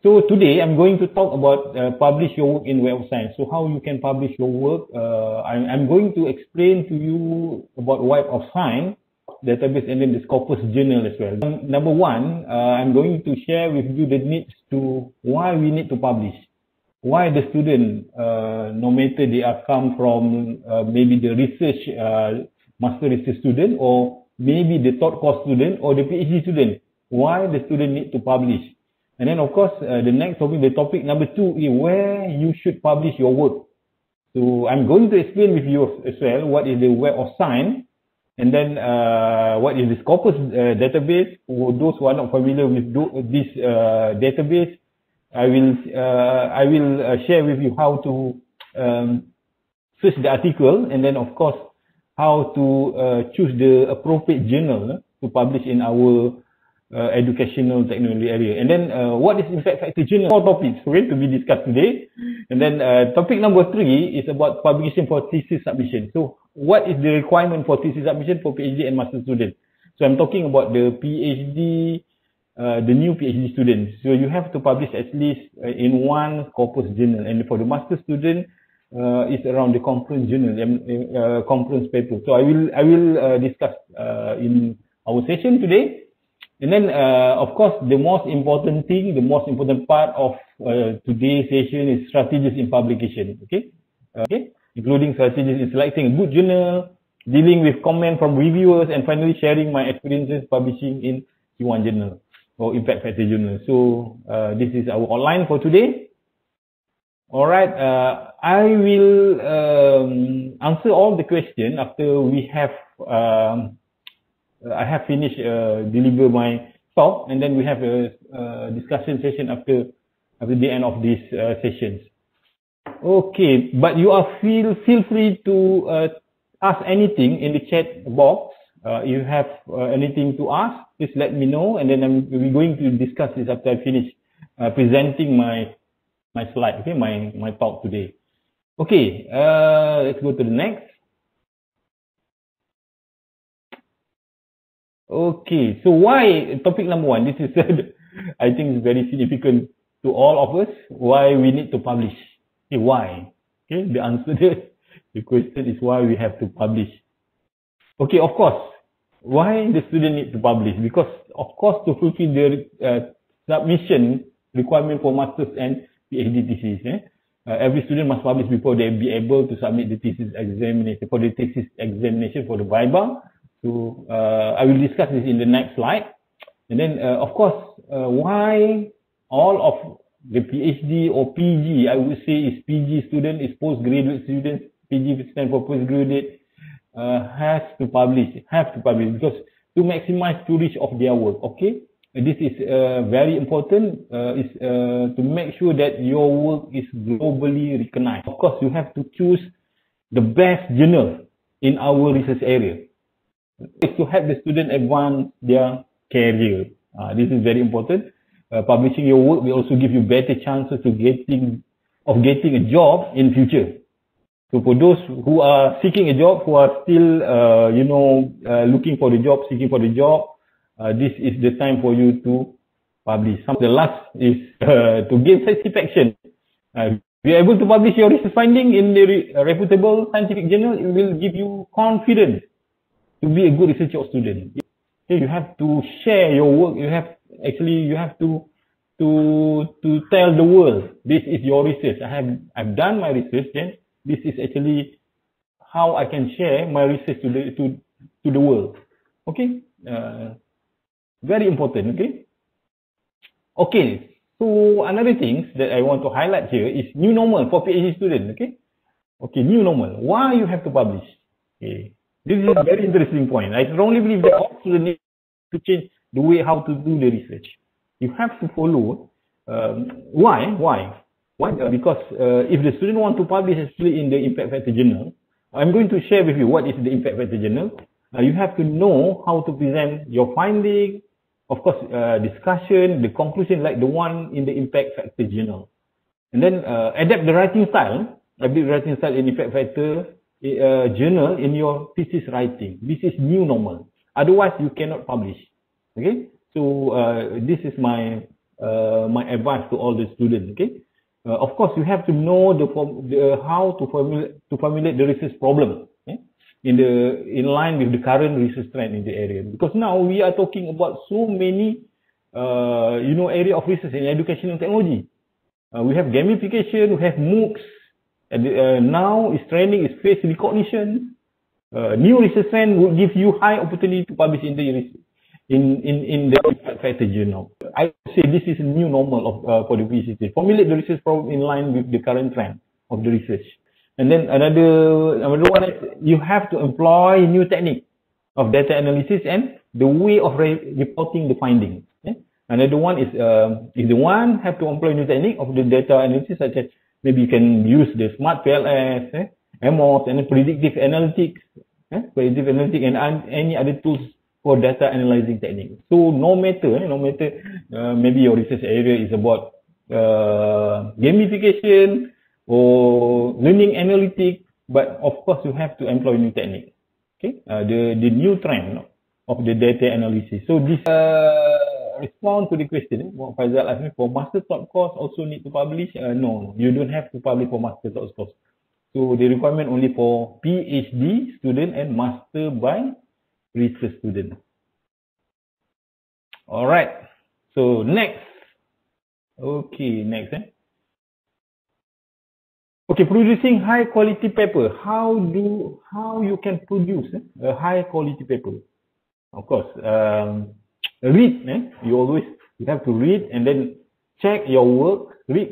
So today I'm going to talk about publish your work in Web of Science. So how you can publish your work. I'm going to explain to you about Web of Science database and then the Scopus journal as well. Number one, I'm going to share with you the needs to why we need to publish. Why the student, no matter they are come from maybe the research, master research student, or maybe the third course student or the PhD student, why the student need to publish. And then of course, the next topic, the topic number 2 is where you should publish your work. So I'm going to explain with you as well what is the Web of Science, and then what is the Scopus database. For those who are not familiar with this database, I will share with you how to search the article, and then of course how to choose the appropriate journal to publish in our educational technology area. And then what is impact factor journal? 4 topics to be discussed today. And then topic number 3 is about publication for thesis submission. So what is the requirement for thesis submission for PhD and master student? So I'm talking about the PhD, the new PhD students. So you have to publish at least in one Scopus journal, and for the master student, it's around the conference journal, conference paper. So I will discuss in our session today. And then of course the most important thing, the most important part of today's session is strategies in publication. Okay, including strategies in selecting a good journal, dealing with comment from reviewers, and finally sharing my experiences publishing in C1 journal or impact factor journal. So this is our outline for today. All right, I will answer all the questions after we have I have finished deliver my talk, and then we have a discussion session after the end of these sessions. Okay, but you are feel free to ask anything in the chat box. If you have anything to ask, please let me know, and then we're going to discuss this after I finish presenting my slide. Okay, my talk today. Okay, let's go to the next. Okay, so why topic number 1? This is I think it's very significant to all of us. Why we need to publish? Okay, why? Okay, the answer to the question is why we have to publish. Okay, of course, why the student need to publish? Because of course to fulfill the submission requirement for masters and PhD thesis. Every student must publish before they be able to submit the thesis examination for the Viva. So I will discuss this in the next slide. And then of course, why all of the PhD or PG, I would say is PG student, is postgraduate students, PG stand for postgraduate, have to publish because to maximize storage of their work. Okay, and this is very important, is to make sure that your work is globally recognized. Of course, you have to choose the best journal in our research area. To help the student advance their career. This is very important. Publishing your work will also give you better chances to getting a job in future. So for those who are seeking a job, who are still looking for the job, seeking for the job, this is the time for you to publish. The last is to gain satisfaction. Be able to publish your research finding in the reputable scientific journal. It will give you confidence to be a good researcher or student. Okay, you have to share your work. You have to tell the world this is your research. I've done my research, and this is actually how I can share my research to the world. Okay, very important. Okay. So another thing that I want to highlight here is new normal for PhD students. Okay, new normal. Why you have to publish? Okay. This is a very interesting point. I strongly believe that all students need to change the way how to do the research. You have to follow. Why? Because if the student want to publish actually in the impact factor journal, I'm going to share with you what is the impact factor journal. You have to know how to present your finding, of course, discussion, the conclusion like the one in the impact factor journal, and then adapt the writing style. In impact factor journal in your thesis writing. This is new normal. Otherwise, you cannot publish. Okay. So this is my my advice to all the students. Okay, of course you have to know how to formulate the research problem. Okay? In line with the current research trend in the area, because now we are talking about so many area of research in education and technology. We have gamification, we have MOOCs, and now is trending is face recognition. New research trend will give you high opportunity to publish in the impact factor journal. I would say this is a new normal for the PCC. Formulate the research problem in line with the current trend of the research. And then another one is you have to employ new technique of data analysis and the way of reporting the findings. Okay? Another one is if the one have to employ new technique of the data analysis, such as maybe you can use the smart PLS, MOS, and predictive analytics, and any other tools for data analyzing technique. So no matter maybe your research area is about gamification or learning analytics, but of course you have to employ new technique. Okay, the new trend of the data analysis. So this respond to the question. Faizal asked me, for master top course also need to publish. No, you don't have to publish for master top course. So the requirement only for PhD student and master by research student. All right. So next. Okay, next. Okay, producing high quality paper. How you can produce a high quality paper? Of course, read. You have to read and then check your work. Read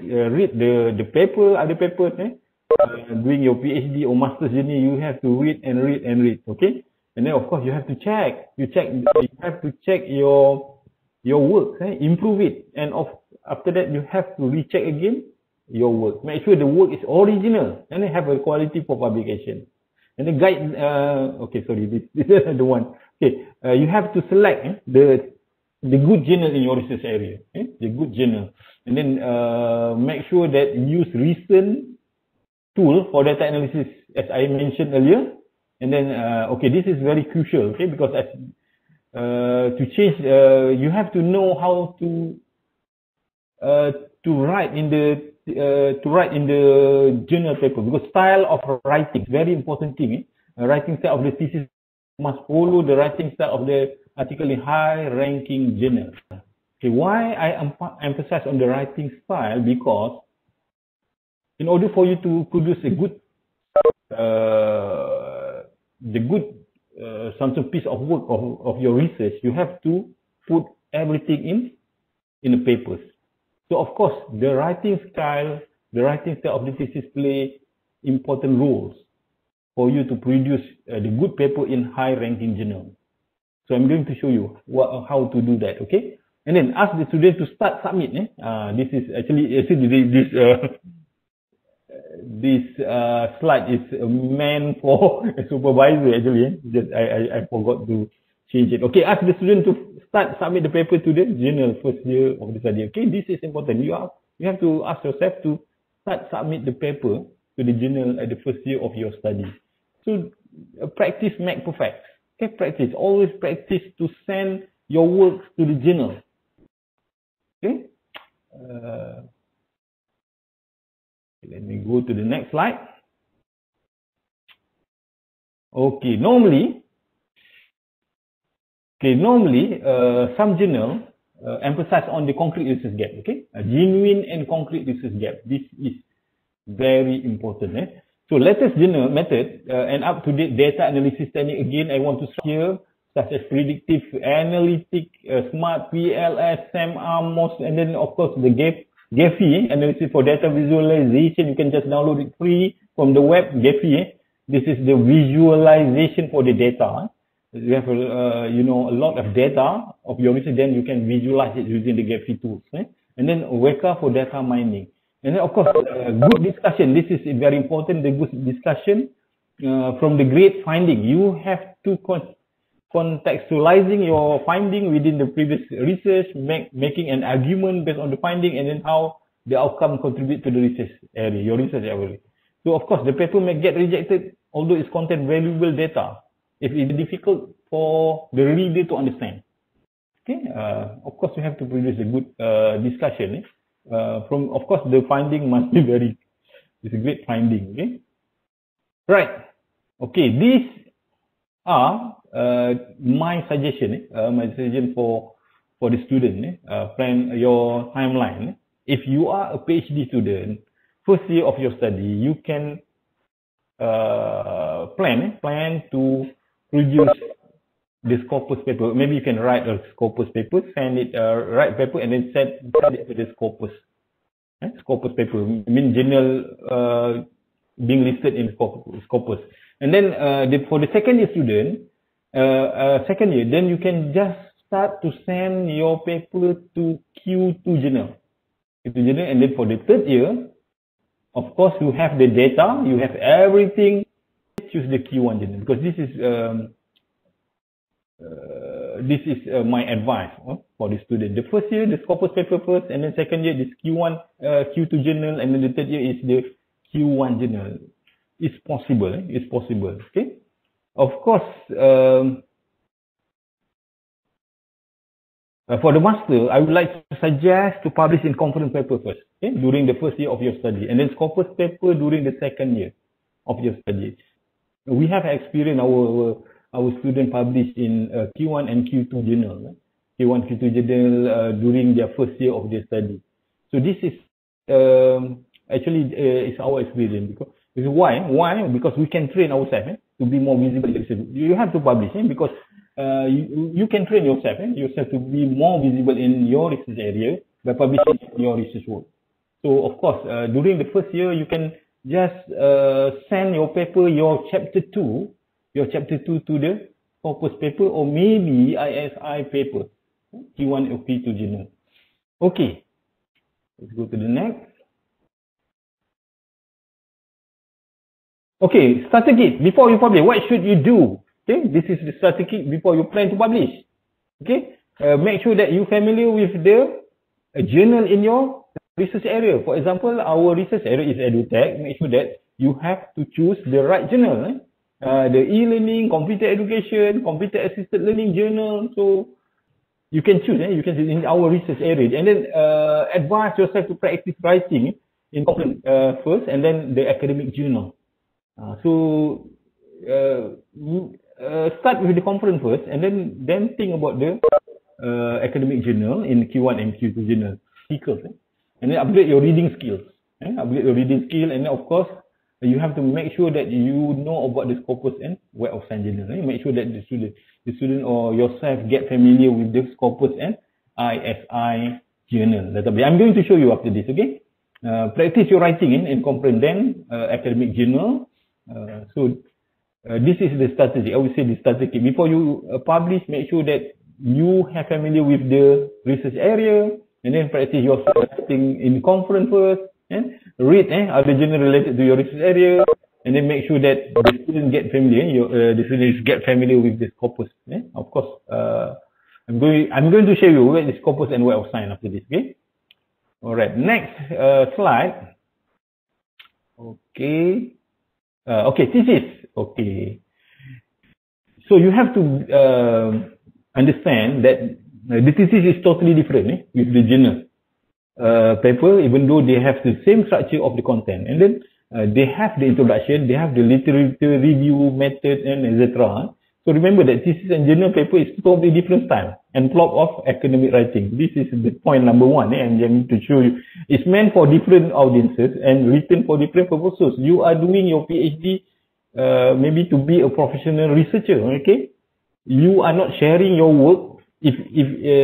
the paper, other papers. Doing your PhD or master's journey, you have to read and read and read. Okay, and then of course you have to check. You have to check your work. Improve it, and after that you have to recheck again your work. Make sure the work is original and then have a quality for publication. And then guide. Okay, sorry, this is the one. Okay, you have to select the good journal in your research area. The good journal, and then make sure that you use recent tool for data analysis, as I mentioned earlier. And then okay, this is very crucial. Okay, because to change, you have to know how to write in the journal paper, because style of writing is very important thing. Writing style of the thesis must follow the writing style of the article in high ranking journal. Okay, why I emphasize on the writing style? Because in order for you to produce a good some piece of work of your research, you have to put everything in the papers. So of course, the writing style of the thesis play important roles for you to produce the good paper in high-ranking journal. So I'm going to show you how to do that. Okay, and then ask the student to start submit. This is actually this slide is meant for a supervisor actually. Just I forgot to change it. Okay, ask the student to submit the paper to the journal first year of the study. Okay, this is important. You have to ask yourself to submit the paper to the journal at the first year of your study. So practice make perfect. Okay, practice. Always practice to send your work to the journal. Okay. Let me go to the next slide. Okay, normally, some journal emphasize on the concrete research gap. Okay, a genuine and concrete research gap. This is very important. So latest journal method and up-to-date data analysis technique. Again, I want to share such as predictive analytic, smart PLS, SEM-R, MOS, and then of course the Gephi analysis for data visualization. You can just download it free from the web. Gephi. This is the visualization for the data. You have a lot of data of your research, then you can visualize it using the Gephi tools. And then Weka for data mining. And then of course, good discussion. This is very important. The good discussion from the great finding. You have to contextualizing your finding within the previous research, making an argument based on the finding, and then how the outcome contribute to the research area, your research area. So of course, the paper may get rejected, although it contains valuable data, if it's difficult for the reader to understand. Okay, of course, you have to produce a good discussion. From, of course, the finding must be very, it's a great finding. Okay, right. Okay, these are my suggestion. My suggestion for the student. Plan your timeline. If you are a PhD student, first year of your study, you can plan to produce the Scopus paper. Maybe you can write a Scopus paper, send it, write paper, and then send it to the Scopus. Scopus paper, I mean journal being listed in Scopus. And then for the second year student, second year, then you can just start to send your paper to Q2 journal. And then for the third year, of course, you have the data, you have everything. Choose the Q1 journal, because this is my advice for the student. The first year, the Scopus paper first, and then second year, this Q1, Q2 journal, and then the third year is the Q1 journal. It's possible. It's possible. Okay. Of course, for the master, I would like to suggest to publish in conference paper first, okay, during the first year of your study, and then Scopus paper during the second year of your study. We have experience our student published in Q1 and Q2 journal, Q1, Q2 journal during their first year of their study. So this is actually it's our experience. Because why? Because we can train ourselves to be more visible. You have to publish because you can train yourself to be more visible in your research area by publishing your research work. So of course, during the first year, you can just send your paper, your chapter 2 to the Scopus paper, or maybe ISI paper, Q1 or Q2 journal. Okay, let's go to the next. Okay, starter kit. Before you publish, what should you do? Okay, this is the starter kit before you plan to publish. Okay, make sure that you're familiar with the journal in your research area. For example, our research area is EduTech. Make sure that you have to choose the right journal. The e-learning, computer education, computer assisted learning journal. So you can choose. You can choose in our research area, and then advise yourself to practice writing in conference first, and then the academic journal. So start with the conference first, and then think about the academic journal in Q1 and Q2 journal. And then upgrade your reading skills. Upgrade your reading skill, and then of course you have to make sure that you know about the Scopus and Web of Science journal. Make sure that the student or yourself get familiar with the Scopus and ISI journal. I'm going to show you after this. Okay. Practice your writing and comprehend then academic journal. So this is the strategy. I would say the strategy. Before you publish, make sure that you have familiar with the research area, and then practice your writing in conference first. Read other journal related to your research area, and then make sure that the students get familiar. The students get familiar with the Scopus. Of course, I'm going to show you where the Scopus and Web of Science after this. Okay. All right. Next slide. Okay. Okay, thesis. Okay. So you have to understand that the thesis is totally different with the journal paper, even though they have the same structure of the content. And then they have the introduction, they have the literature review method, and etc. So remember that thesis and journal paper is totally different style and plot of academic writing. This is the point number one, and I'm going to show you. It's meant for different audiences and written for different purposes. You are doing your PhD maybe to be a professional researcher. Okay, you are not sharing your work. If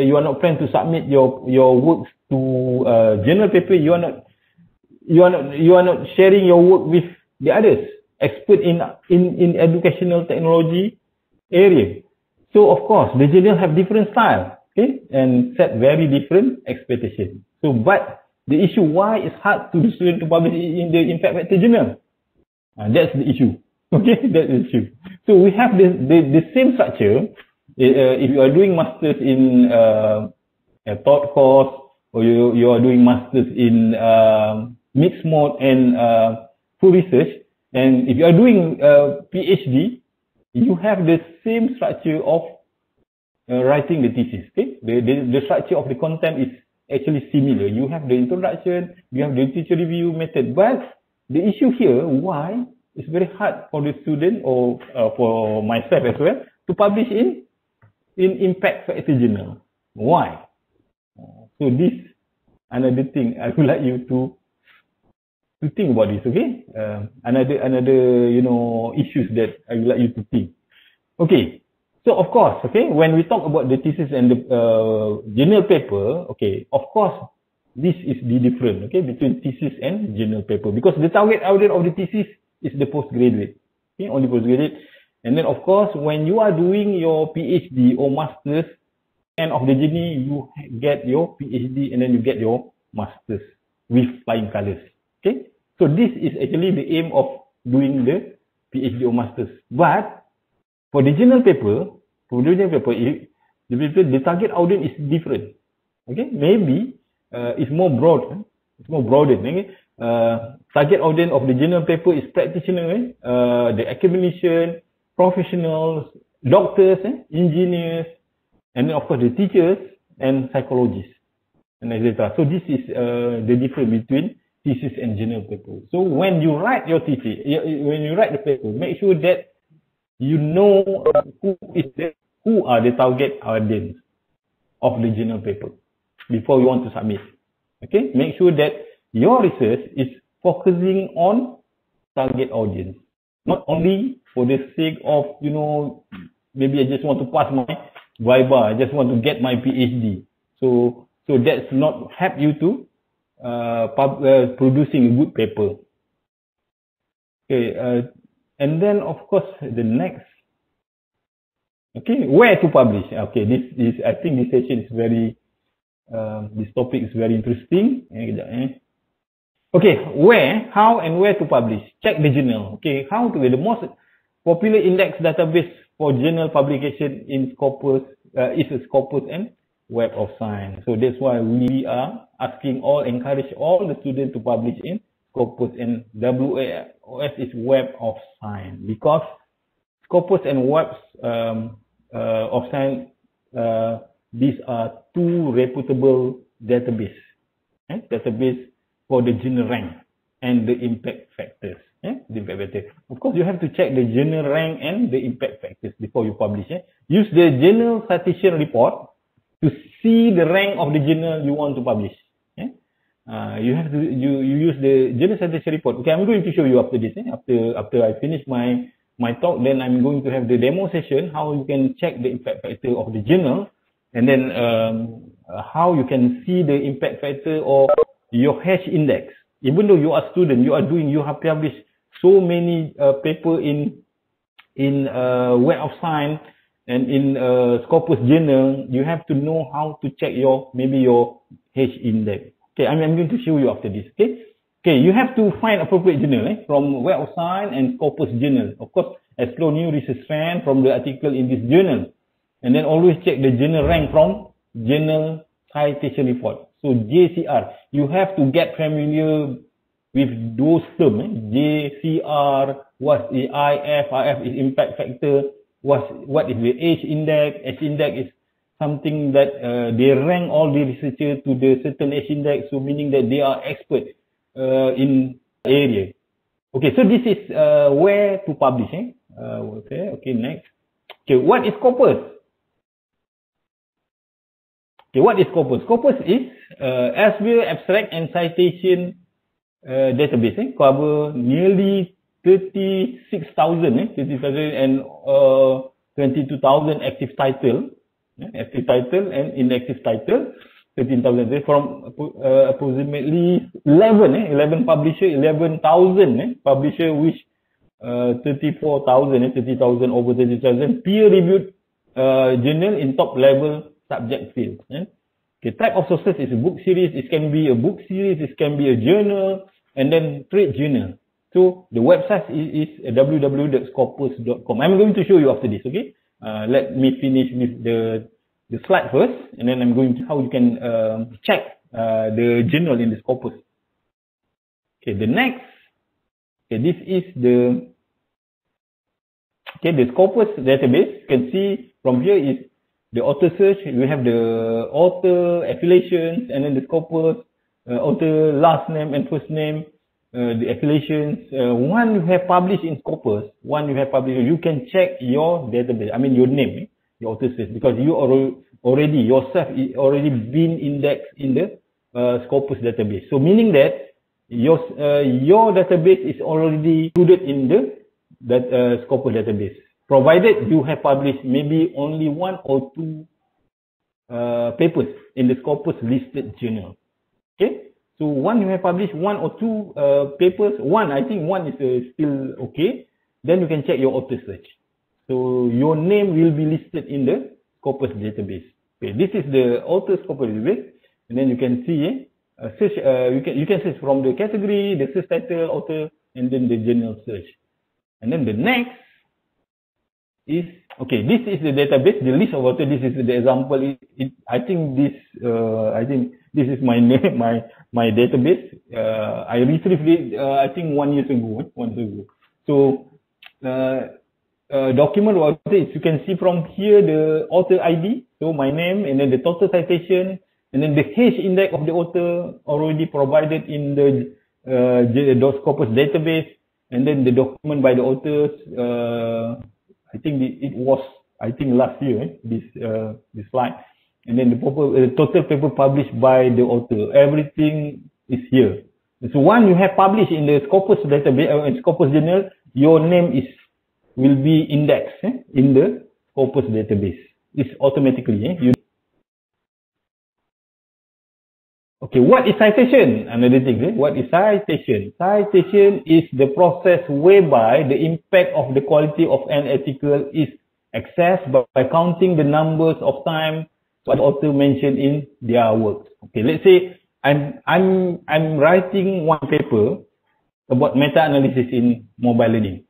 you are not planning to submit your works to journal paper, you are not sharing your work with the others, expert in educational technology area. So of course, the journal have different style, okay, and set very different expectations. So, but the issue why it's hard to the student to publish in the impact factor journal, that's the issue. Okay, that's the issue. So we have the same structure. If you are doing masters in a thought course, or you are doing masters in mixed mode and full research, and if you are doing PhD, you have the same structure of writing the thesis. Okay, the structure of the content is actually similar. You have the introduction, you have the literature review method, but the issue here, why it's very hard for the student or for myself as well to publish in impact factor journal. Why? So this another thing I would like you to think about this. Okay, another issues that I would like you to think. Okay, so of course, okay, when we talk about the thesis and the journal paper, okay, of course this is the difference, okay, between thesis and journal paper, because the target audience of the thesis is the postgraduate, okay, only postgraduate. And then of course when you are doing your PhD or masters, end of the journey you get your PhD and then you get your masters with flying colors. Okay, so this is actually the aim of doing the PhD or masters. But for the journal paper, the target audience is different. Okay, maybe it's more broad. It's more broadened. Okay? Target audience of the journal paper is practitioners, the academician, professionals, doctors, engineers, and then of course the teachers and psychologists, and etc. So this is the difference between thesis and journal paper. So when you write your thesis, when you write the paper, make sure that you know who are the target audience of the journal paper before you want to submit. Okay, make sure that your research is focusing on target audience, not only for the sake of maybe I just want to pass my Viva, I just want to get my PhD. So that's not help you to producing a good paper. Okay, and then of course the next, okay, where to publish. Okay, this is, I think this session is very, this topic is very interesting. Okay, where, how and where to publish. Check the journal. Okay, how to, the most popular index database for journal publication in Scopus is Scopus and Web of Science. So that's why we are encourage all the students to publish in Scopus, and WOS is Web of Science, because Scopus and Web of Science, these are two reputable database for the journal rank and the impact factors. The impact factor. Of course, you have to check the journal rank and the impact factors before you publish. Use the journal citation report to see the rank of the journal you want to publish. You have to you use the journal citation report. Okay, I'm going to show you after this. After I finish my talk, then I'm going to have the demo session how you can check the impact factor of the journal, and then how you can see the impact factor or your H index. Even though you are a student, you have published so many paper in Web of Science and in Scopus journal, you have to know how to check your H index. Okay, I'm going to show you after this. Okay, you have to find appropriate journal from Web of Science and Scopus journal. Of course, explore new research trend from the article in this journal, and then always check the journal rank from journal citation report. So JCR, you have to get familiar with those terms. JCR, what's the IF is impact factor, what is the H index? H index is something that they rank all the researchers to the certain H index, so meaning that they are expert in area. Okay, so this is where to publish. Okay, next. Okay, what is Scopus? Okay, what is Scopus? Scopus is Elsevier abstract and citation database. Cover nearly 36,000 and 22,000 active title. And inactive title 13,000 from approximately 11 publisher, 11,000 publisher, which 34,000 30,000 over 30,000 peer-reviewed journal in top level subject fields. Okay, type of sources is a book series. It can be a book series. It can be a journal, and then trade journal. So the website is www.scopus.com. I'm going to show you after this. Okay. Let me finish with the slide first, and then I'm going to how you can check the journal in the Scopus. Okay, the next. Okay, this is the Scopus database. You can see from here is the author search, we have the author affiliations, and then the Scopus, author last name and first name, the affiliations. One you have published in Scopus, one you have published, you can check your database, I mean your name, your author search, because you already yourself already been indexed in the Scopus database. So meaning that your database is already included in the Scopus database, provided you have published maybe only 1 or 2 papers in the Scopus listed journal. Okay, so one you have published 1 or 2 papers. I think one is still okay. Then you can check your author search. So your name will be listed in the Scopus database. Okay, this is the author Scopus database, and then you can see search. You can search from the category, the search title, author, and then the journal search. And then the next is, okay, this is the database, the list of authors. This is the example. I think this is my name, my database. I retrieved it I think 1 year ago. So document of author, you can see from here the author ID, so my name, and then the total citation, and then the H index of the author already provided in the Scopus database, and then the document by the authors. I think it was last year, this slide, and then the total paper published by the author. Everything is here. So one you have published in the Scopus database, in Scopus journal, your name will be indexed in the Scopus database. It's automatically. Okay, what is citation? Another thing, what is citation? Citation is the process whereby the impact of the quality of an article is assessed by counting the numbers of times what the author mentioned in their works. Okay, let's say I'm writing one paper about meta-analysis in mobile learning.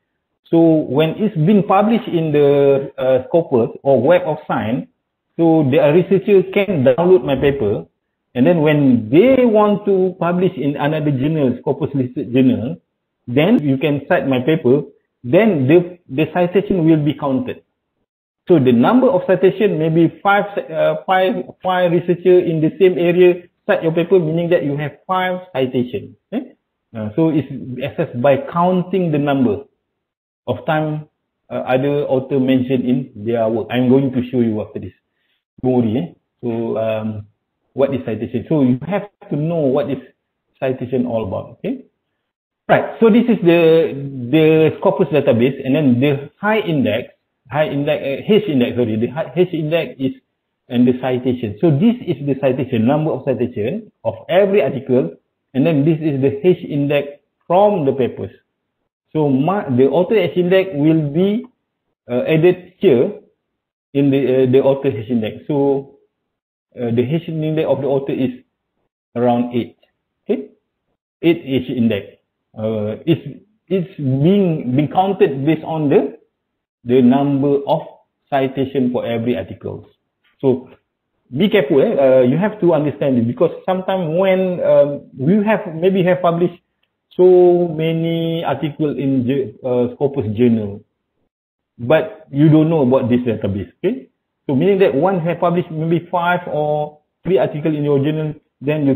So when it's been published in the Scopus or Web of Science, so the researcher can download my paper. And then when they want to publish in another journal, Scopus listed journal, then you can cite my paper, then the citation will be counted. So the number of citation, maybe five researchers in the same area cite your paper, meaning that you have 5 citations. So it's assessed by counting the number of time other author mentioned in their work. I'm going to show you after this. Don't worry. So what is citation? So you have to know what is citation all about. Okay. Right. So this is the Scopus database, and then the H index, the H index is and the citation. So this is the citation, number of citation of every article, and then this is the H index from the papers. So the author H index will be added here in the author H index. So the H index of the author is around 8. Okay, 8 H index. It's being counted based on the number of citation for every article. So be careful. You have to understand it, because sometimes when we have published so many articles in Scopus journal, but you don't know about this database. Okay, so meaning that one have published maybe 5 or 3 articles in your journal, then you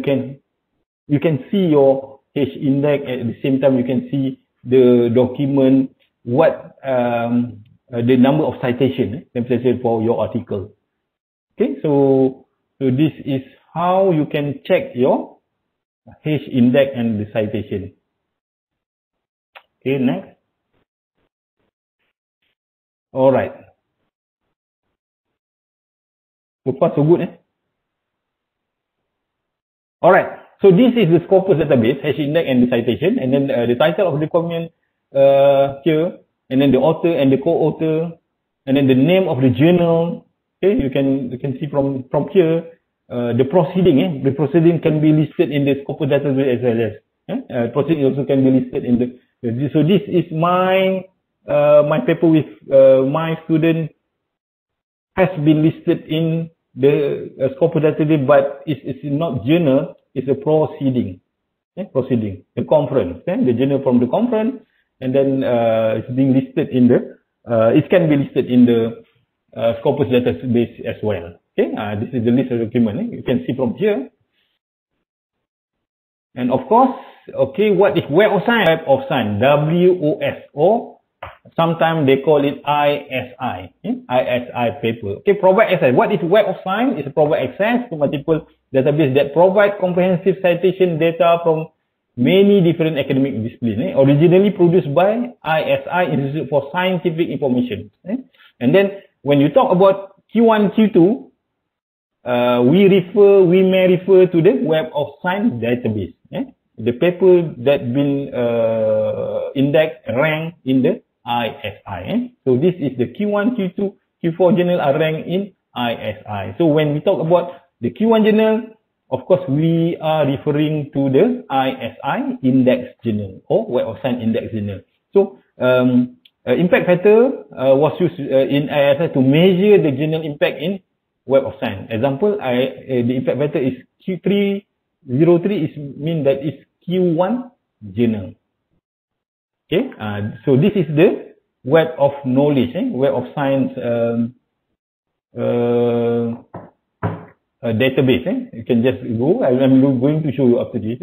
can see your H index. At the same time, you can see the document, what the number of citation for your article. Okay, so this is how you can check your H index and the citation. Okay, next. All right. So far so good, All right. So this is the Scopus database, H index and the citation, and then the title of the document here, and then the author and the co-author, and then the name of the journal. Okay, you can see from here the proceeding. The proceeding can be listed in the Scopus database as well as proceeding also can be listed in the. So this is my paper with my student has been listed in the Scopus database, but it's not journal. It's a proceeding. Proceeding. The conference. The journal from the conference, and then it's being listed in the. It can be listed in the Scopus database as well. Okay, this is the list of documents. You can see from here. And of course, okay, what is Web of Science? Web of Science, WOS, or sometimes they call it ISI, ISI paper. Okay, provide access. What is Web of Science? It's provide access to multiple databases that provide comprehensive citation data from many different academic disciplines. Originally produced by ISI, Institute for Scientific Information. And then when you talk about Q1, Q2, we may refer to the Web of Science database. The paper that been indexed, ranked in the ISI. So this is the Q1, Q2, Q4 journal are ranked in ISI. So when we talk about the Q1 journal, of course, we are referring to the ISI index journal or Web of Science index journal. So impact factor was used in ISI to measure the journal impact in Web of Science. Example, the impact factor is Q303 is mean that it's Q1 journal. Okay, so this is the Web of Knowledge, Web of Science database. You can just go. I'm going to show you after this.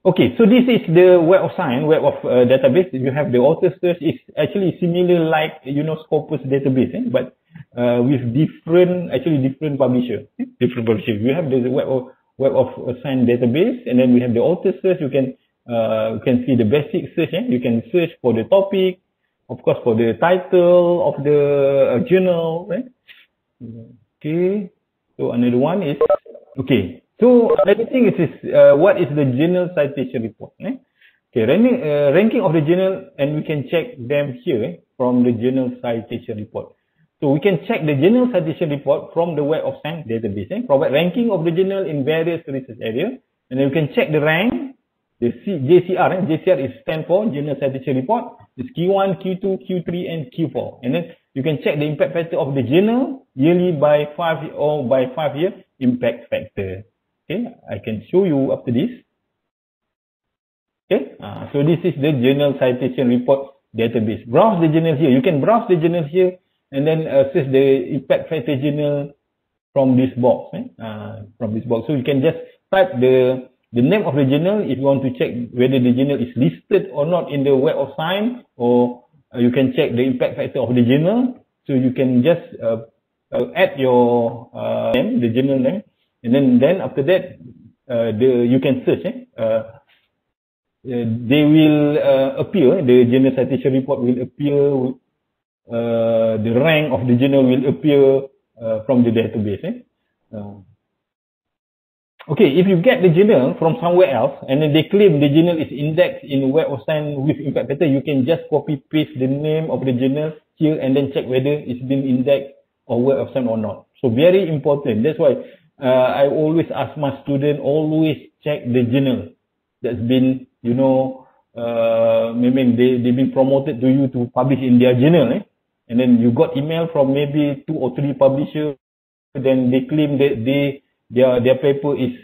Okay, so this is the Web of Science, Web of database. You have the author search. It's actually similar like Scopus database, but with different publisher. You have the Web of Science database, and then we have the author search. You can see the basic search. You can search for the topic, of course, for the title of the journal. Right? Okay. So another one is okay. So another thing is what is the journal citation report? Okay, ranking of the journal, and we can check them here from the journal citation report. So we can check the journal citation report from the Web of Science database. Provide ranking of the journal in various research areas, and then we can check the rank. The JCR. JCR is stand for Journal Citation Report. It's Q1, Q2, Q3, and Q4. And then you can check the impact factor of the journal yearly by 5 or by 5-year impact factor. Okay, I can show you after this. Okay, so this is the Journal Citation Report database. Browse the journal here. You can browse the journal here and then search the impact factor journal from this box. So you can just type the name of the journal if you want to check whether the journal is listed or not in the Web of Science, or you can check the impact factor of the journal. So you can just add your name, the journal name, and then after that you can search. They will appear. The journal citation report will appear. The rank of the journal will appear from the database. Okay, if you get the journal from somewhere else and then they claim the journal is indexed in Web of Science with impact factor, you can just copy paste the name of the journal here and then check whether it's been indexed or Web of Science or not. So very important. That's why I always ask my students, always check the journal that's been, maybe they've been promoted to you to publish in their journal. And then you got email from maybe 2 or 3 publishers, then they claim that their paper is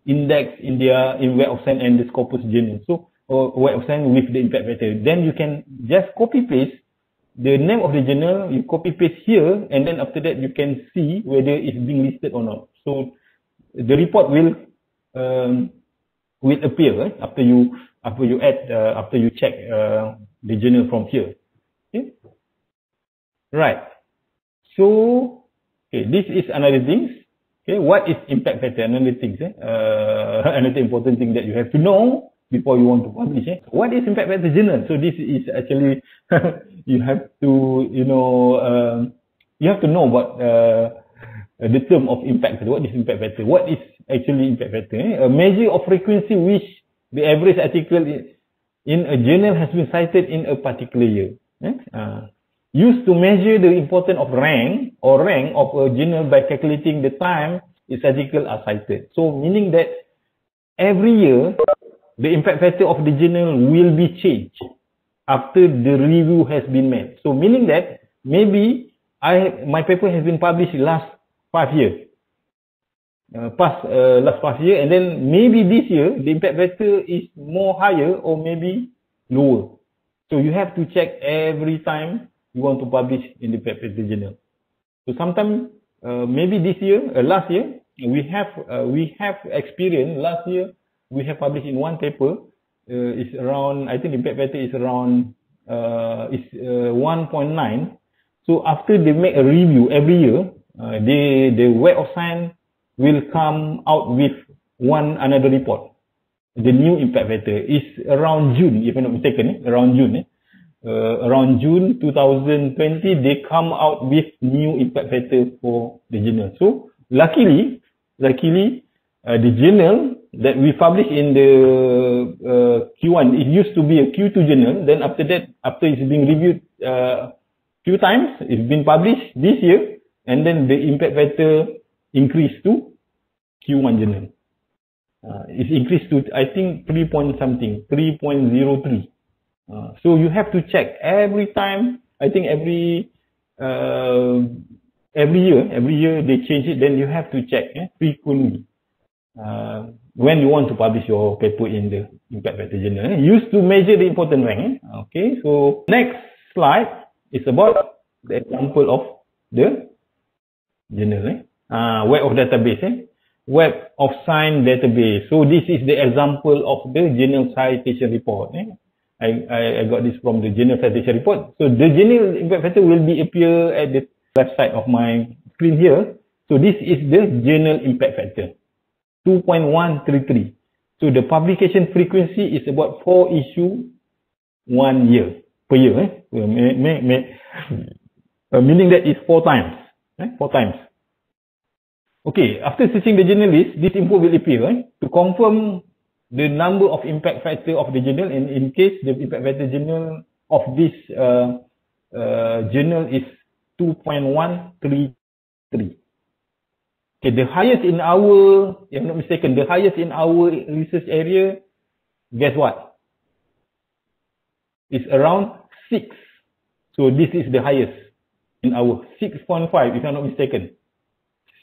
indexed in Web of Science and the Scopus journal. So Web of Science with the impact factor. Then you can just copy paste the name of the journal. You copy paste here, and then after that you can see whether it's being listed or not. So the report will appear after you check the journal from here. Okay. Right. So this is another thing. Okay, what is impact factor? Another thing, another important thing that you have to know before you want to publish. What is impact factor journal? So this is actually you have to know about the term of impact factor. What is impact factor? What is actually impact factor? A measure of frequency which the average article in a journal has been cited in a particular year. Used to measure the importance of rank of a journal by calculating the time its articles are cited. So meaning that every year the impact factor of the journal will be changed after the review has been made. So meaning that maybe my paper has been published last 5 years. Last 5 years, and then maybe this year the impact factor is more higher or maybe lower. So you have to check every time you want to publish in the impact factor journal. So sometimes maybe this year, last year, we have experience. Last year we have published in one paper. It's around, I think the impact factor is around 1.9. So after they make a review every year, the Web of Science will come out with another report. The new impact factor is around June, if I'm not mistaken, around June. Around June 2020, they come out with new impact factor for the journal. So luckily, the journal that we publish in the Q1, it used to be a Q2 journal. Then after that, after it's been reviewed few times, it's been published this year, and then the impact factor increased to Q1 journal. It's increased to, I think, 3.03. So you have to check every time. I think every year they change it. Then you have to check frequently when you want to publish your paper in the impact factor journal. Used to measure the important rank. Okay. So next slide is about the example of the journal. Web of database. Web of Science database. So this is the example of the journal citation report. I got this from the journal citation report. So the journal impact factor will be appear at the website of my screen here. So this is the journal impact factor, 2.133. So the publication frequency is about 4 issues 1 year per year. Meaning that it's 4 times. 4 times. Okay, after searching the journal list, this info will appear to confirm the number of impact factor of the journal, and in case the impact factor journal of this journal is 2.133. Okay, the highest in our, if I'm not mistaken, the highest in our research area, guess what? It's around 6. So this is the highest in our 6.5, if I'm not mistaken.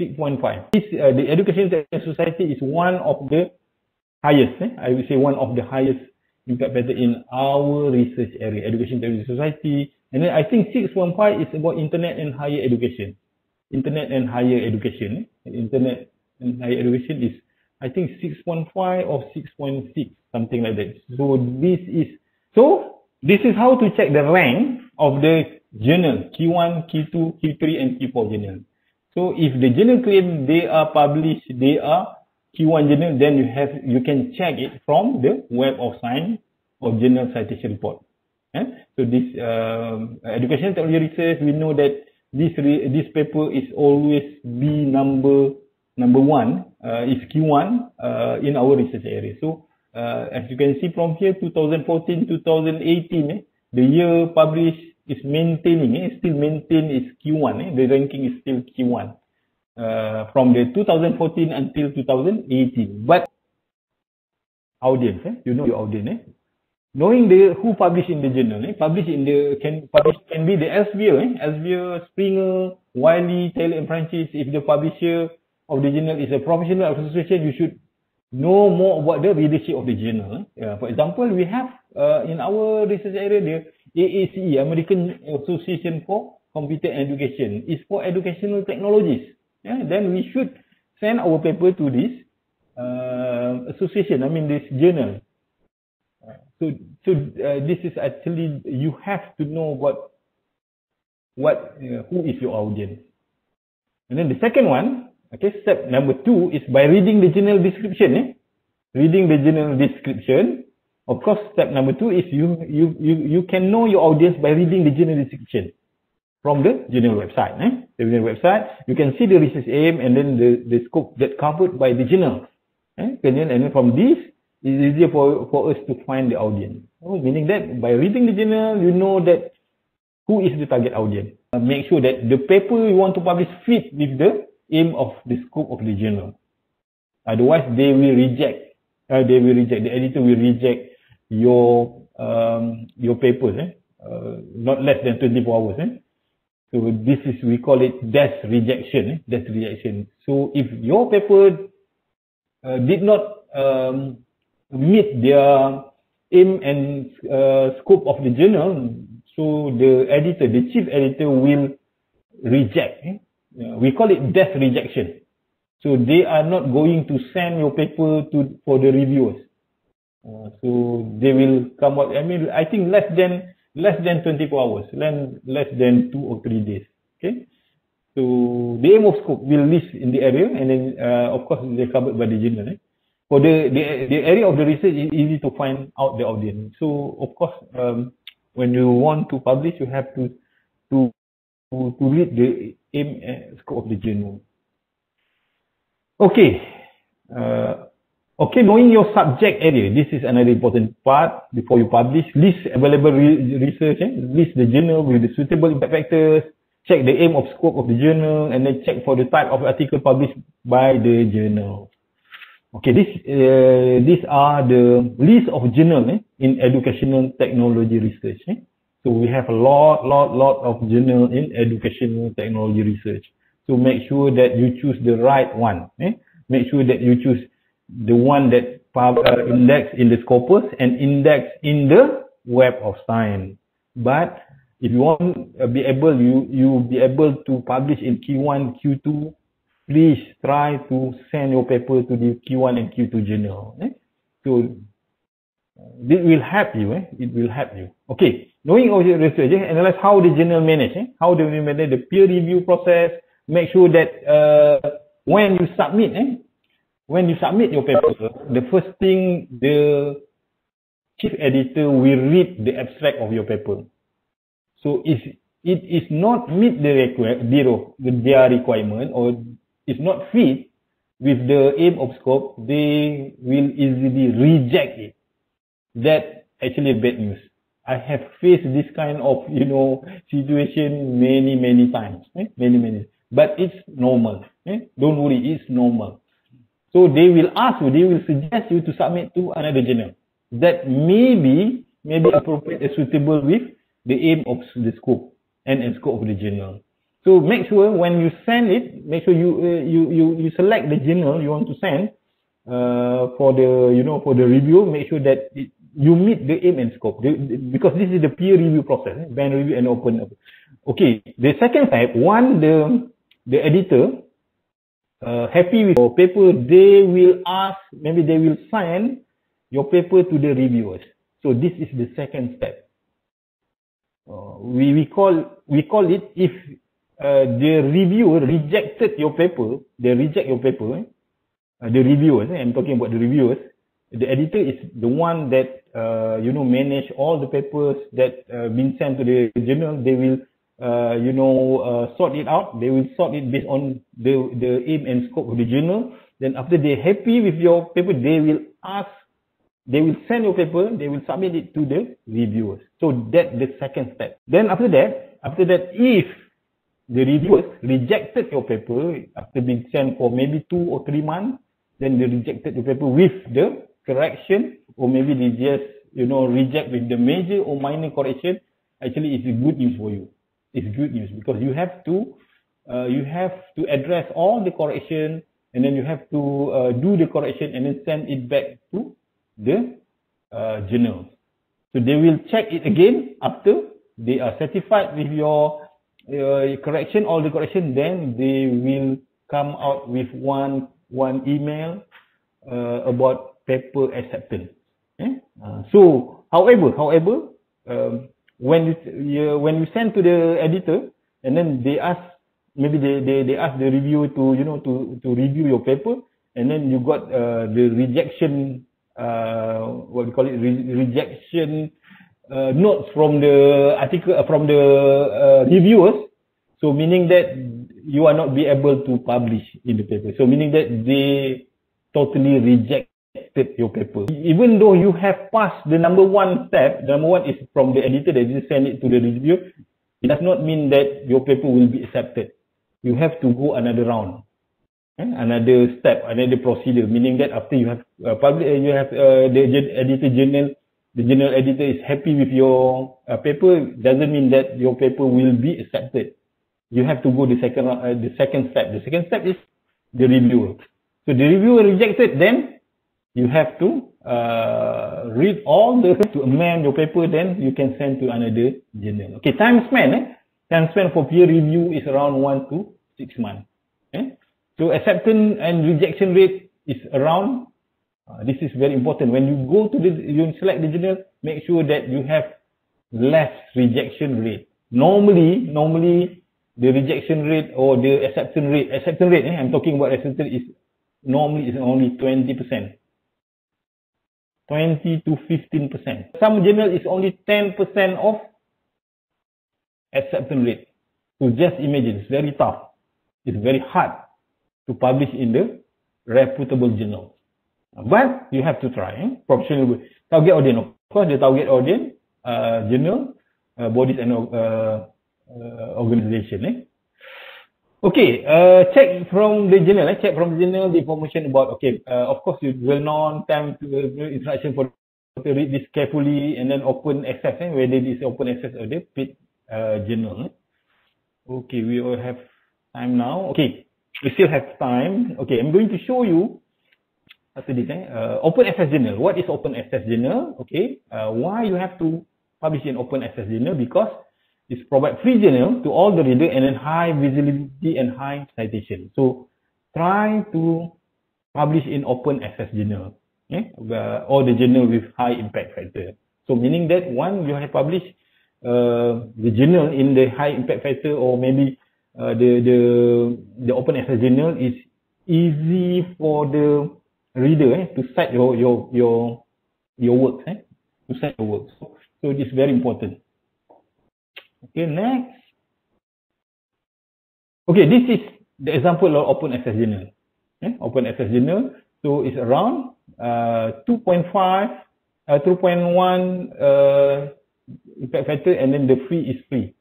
6.5. The Education Society is one of the highest, I would say one of the highest impact factor in our research area, Education Technology Society. And then I think 6.5 is about Internet and Higher Education. Internet and Higher Education. Internet and Higher Education is, I think, 6.5 or 6.6, something like that. So this is how to check the rank of the journal, Q1, Q2, Q3, and Q4 journal. So if the journal claim they are published, they are Q1 journal, then you can check it from the Web of Science or Journal Citation Report. So this Education Technology Research, we know that this paper is always be number 1, is Q1 in our research area. So as you can see from here, 2014, 2018, the year published is maintaining, still maintain is Q1. The ranking is still Q1 from the 2014 until 2018. But audience, you know your audience. Knowing who published in the journal, can be the Elsevier, Springer, Wiley, Taylor and Francis. If the publisher of the journal is a professional association, you should know more about the readership of the journal. For example, we have in our research area the AACE, American Association for Computer Education, is for educational technologies. Then we should send our paper to this association, this journal. So this is actually, you have to know who is your audience. And then the second one, step number 2 is by reading the journal description. Reading the journal description. Of course, step number 2 is you can know your audience by reading the journal description from the journal website. The journal website, you can see the research aim and then the scope that covered by the journal. And then from this, it's easier for us to find the audience. Meaning that by reading the journal, you know that who is the target audience. Make sure that the paper you want to publish fits with the aim of the scope of the journal. Otherwise, they will reject. The editor will reject your papers. Not less than 24 hours. So this is, we call it desk rejection. Desk rejection. So if your paper did not meet their aim and scope of the journal, so the editor, the chief editor will reject we call it death rejection. So they are not going to send your paper for the reviewers. So they will come out. I mean, I think less than 24 hours, less than 2 or 3 days. Okay. So the aim of scope will list in the area, and then of course they're covered by the journal. For the area of the research is easy to find out the audience. So of course, when you want to publish, you have to read the aim and scope of the journal. Okay. Okay, knowing your subject area, this is another important part before you publish. List available research, list the journal with the suitable impact factors, check the aim of scope of the journal, and then check for the type of article published by the journal. Okay, these are the list of journal in educational technology research. So we have a lot of journal in educational technology research. So make sure that you choose the right one. Make sure that you choose the one that index in the Scopus and index in the Web of Science. But if you want to be able, you be able to publish in Q1, Q2, please try to send your paper to the Q1 and Q2 journal. So this will help you. It will help you. Okay, knowing all your research, analyze how the journal manage. How do we manage the peer review process? Make sure that when you submit your paper, the first thing the chief editor will read the abstract of your paper. So if it is not meet their requirement, or is not fit with the aim of scope, they will easily reject it. That actually bad news. I have faced this kind of situation many times, many. But it's normal. Don't worry, it's normal. So they will ask you, they will suggest you to submit to another journal that may be appropriate and suitable with the aim of the scope and scope of the journal. So make sure when you send it, make sure you select the journal you want to send for the review. Make sure that you meet the aim and scope, because this is the peer review process, ban review and open. Okay, the second type, the editor happy with your paper, they will send your paper to the reviewers. So this is the second step. We call it, if the reviewer rejected your paper, the reviewers, I'm talking about the reviewers, the editor is the one that manage all the papers that been sent to the journal. They will sort it out. They will sort it based on the aim and scope of the journal. Then after they're happy with your paper, they will send your paper, they will submit it to the reviewers. So that's the second step. Then after that, if the reviewers rejected your paper after being sent for maybe 2 or 3 months, then they rejected your paper with the correction, or maybe they just reject with the major or minor correction. Actually, it's good news for you. It's good news, because you have to address all the correction, and then you have to do the correction and then send it back to the journal. So they will check it again after they are satisfied with your correction, all the correction. Then they will come out with one email about paper acceptance. So, however, when you send to the editor, and then they ask, maybe they ask the reviewer to review your paper, and then you got the rejection, what we call it, rejection notes from the article, from the reviewers. So meaning that you are not be able to publish in the paper. So meaning that they totally rejected your paper. Even though you have passed the number one step, the number one is from the editor, they just send it to the reviewer. It does not mean that your paper will be accepted. You have to go another round, another step, another procedure. Meaning that after you have published, you have the editor journal, the journal editor is happy with your paper. Doesn't mean that your paper will be accepted. You have to go the second step. The second step is the reviewer. So the reviewer rejected, then you have to read all to amend your paper, then you can send to another journal. Okay, time spent for peer review is around 1 to 6 months. Okay? So acceptance and rejection rate is around, this is very important. When you go to you select the journal, make sure that you have less rejection rate. Normally the rejection rate or the acceptance rate, I'm talking about acceptance is normally is only 20%. 20 to 15%. Some journal is only 10% of acceptance rate. So just imagine, it's very tough. It's very hard to publish in the reputable journal. But you have to try. Professional target audience, of course, the target audience, journal, bodies and organization. Okay, check from the journal. The information about, of course, you will know time to instruction for to read this carefully and then open access, whether this open access or the paid journal. Okay, we all have time now. Okay, we still have time. Okay, I'm going to show you after this, open access journal. What is open access journal? Okay, why you have to publish in open access journal? Because it's provide free journal to all the reader and then high visibility and high citation. So try to publish in open access journal, or the journal with high impact factor. So meaning that one, you have published the journal in the high impact factor, or maybe the open access journal is easy for the reader to cite your works, to cite your works. So it is very important. Okay, next. Okay, this is the example of open access journal. Open access journal. So it's around 2.1 impact factor, and then the free is free.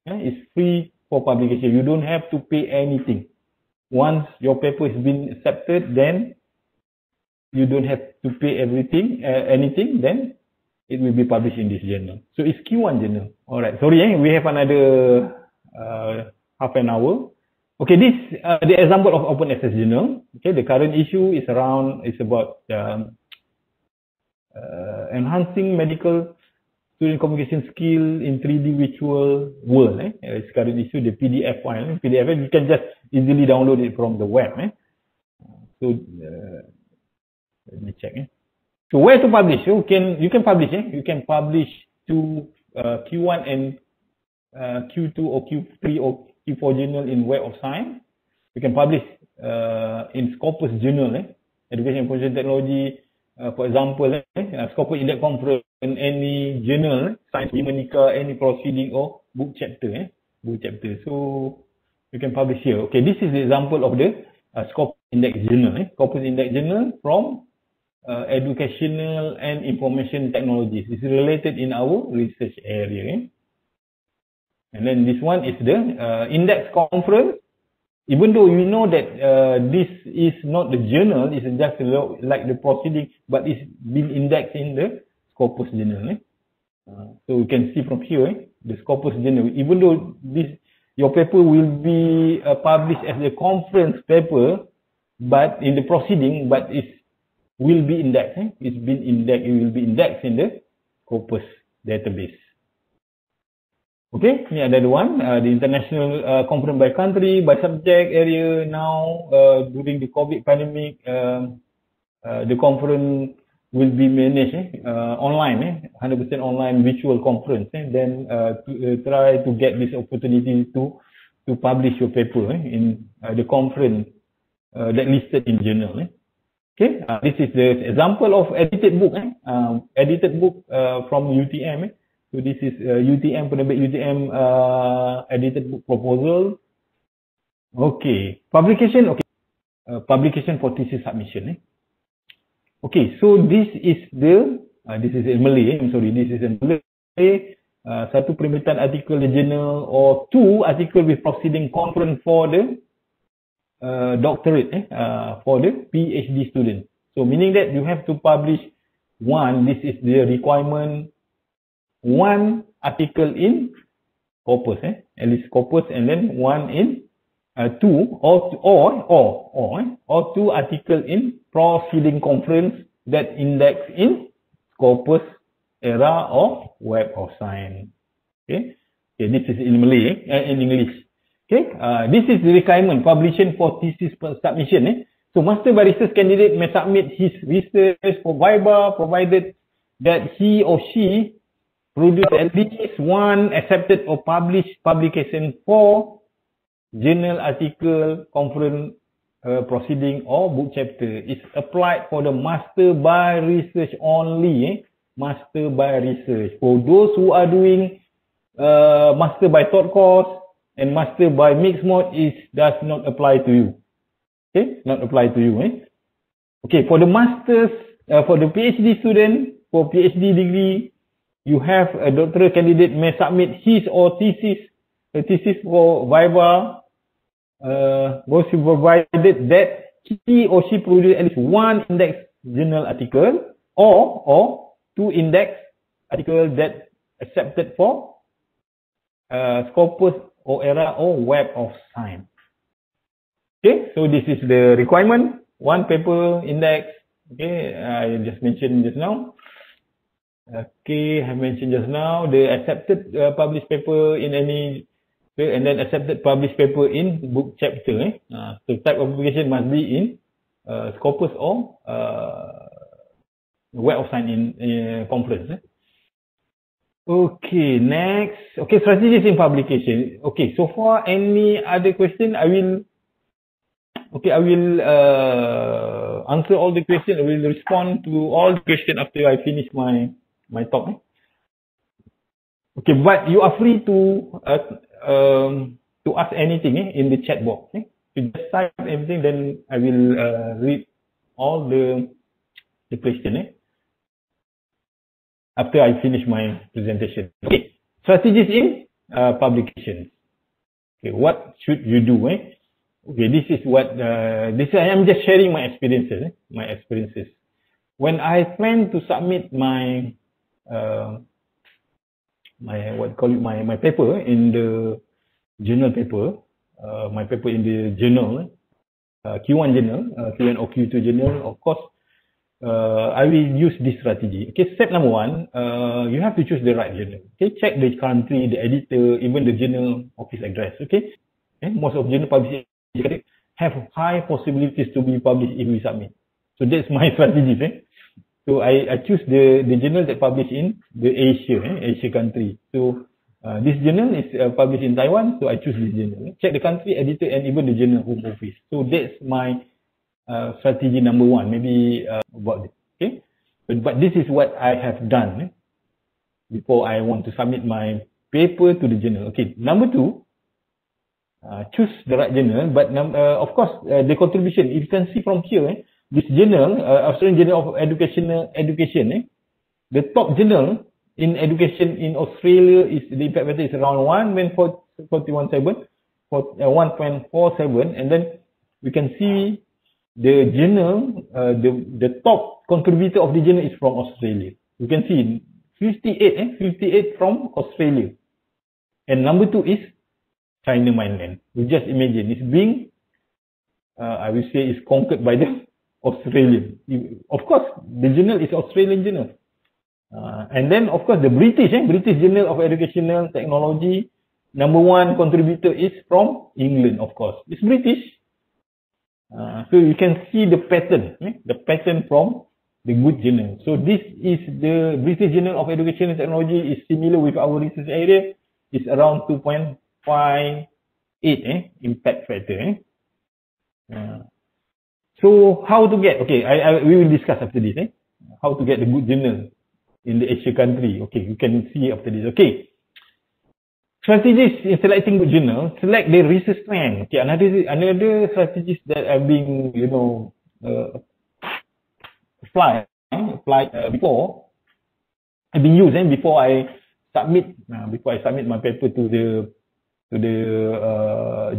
It's free for publication. You don't have to pay anything. Once your paper has been accepted, then you don't have to pay anything. Then it will be published in this journal. So it's Q1 journal. Alright, sorry, we have another half an hour. Okay, this the example of open access journal. Okay, the current issue is about enhancing medical student communication skill in 3D virtual world. It's current issue, the PDF file. PDF, you can just easily download it from the web. So let me check. So where to publish? You can publish. You can publish to Q1 and Q2 or Q3 or Q4 journal in Web of Science. You can publish in Scopus journal, Education Information Technology, for example, Scopus Index Conference, any journal, Science Humanica, any proceeding or book chapter. So you can publish here. Okay, this is the example of the Scopus Index journal. Scopus Index journal from educational and information technologies. It's related in our research area. And then this one is the index conference. Even though you know that this is not the journal, it's just like the proceeding, but it's been indexed in the Scopus journal. So you can see from here, the Scopus journal. Even though your paper will be published as a conference paper, but in the proceeding, but it will be indexed. It's been indexed. It will be indexed in the Scopus database. Okay, ini ada one, the international conference by country, by subject area. Now, during the COVID pandemic, the conference will be managed online, 100% online virtual conference. Then try to get this opportunity to publish your paper in the conference that listed in journal. Okay, this is the example of edited book. Edited book from UTM. So this is UTM, penerbit UTM edited book proposal. Okay, publication. Okay, publication for thesis submission. Okay, so this is in Malay. I'm sorry, this is in Malay. Satu permintaan artikel di journal or two article with proceeding conference for the doctorate, for the PhD student. So meaning that you have to publish one. This is the requirement. One article in Scopus, at least Scopus, and then one in two or two article in proceeding conference that index in Scopus, ERA, or Web of Science. Okay, this is in Malay, in English. Okay, this is the requirement, publishing for thesis submission. So master by research candidate may submit his research for Viva provided that he or she produce at least one accepted or published publication for journal article, conference proceeding or book chapter. It's applied for the master by research only. Master by research. For those who are doing master by thought course and master by mixed mode, it does not apply to you. Okay, not apply to you. Okay, for the masters, for the PhD student, for PhD degree, you have a doctoral candidate may submit his or thesis, a thesis for Viva, was provided that he or she produce at least one index journal article or two index article that accepted for Scopus or ERA or Web of Science. Okay, so this is the requirement. One paper index. Okay, I just mentioned just now. Okay, I mentioned just now the accepted published paper in any, and then accepted published paper in book chapter. So type of publication must be in Scopus or Web of Science in conference. Okay, next. Okay, strategies in publication. Okay, so far any other question? I will answer all the questions. I will respond to all the questions after I finish my talk. Okay, but you are free to ask anything in the chat box. You just type everything, then I will read all the question after I finish my presentation. Okay, strategies in publication. Okay, what should you do? Okay, this is what I am just sharing my experiences. When I plan to submit my my paper in the journal paper, my paper in the journal, Q1 journal, Q1 or Q2 journal, of course, I will use this strategy. Okay, step number one, you have to choose the right journal. Okay, check the country, the editor, even the journal office address. Okay, most of journal publishing have high possibilities to be published if we submit. So that's my strategy. So I choose the journal that publish in the Asia country. So this journal is published in Taiwan, so I choose this journal. Check the country, editor, and even the journal home office. So that's my strategy number one. Maybe about this. Okay, but this is what I have done before I want to submit my paper to the journal. Okay, number two. Choose the right journal, but of course the contribution, you can see from here, this journal, Australian Journal of Education, the top journal in education in Australia is the impact factor is around 1.47, and then we can see the journal, the top contributor of the journal is from Australia. You can see 58 from Australia, and number two is China mainland. You just imagine it's being, I will say, is conquered by the Australian. Of course, the journal is Australian journal, and then of course the British Journal of Educational Technology, number one contributor is from England. Of course, it's British. So you can see the pattern from the good journal. So this is the British Journal of Educational Technology is similar with our research area. It's around 2.58 impact factor. So how to get? Okay, we will discuss after this. How to get the good journal in the Asia country. Okay, you can see after this. Okay, strategies in selecting good journal. Select the research trend. Okay, another strategies that are being applied before, have been used before I submit my paper to the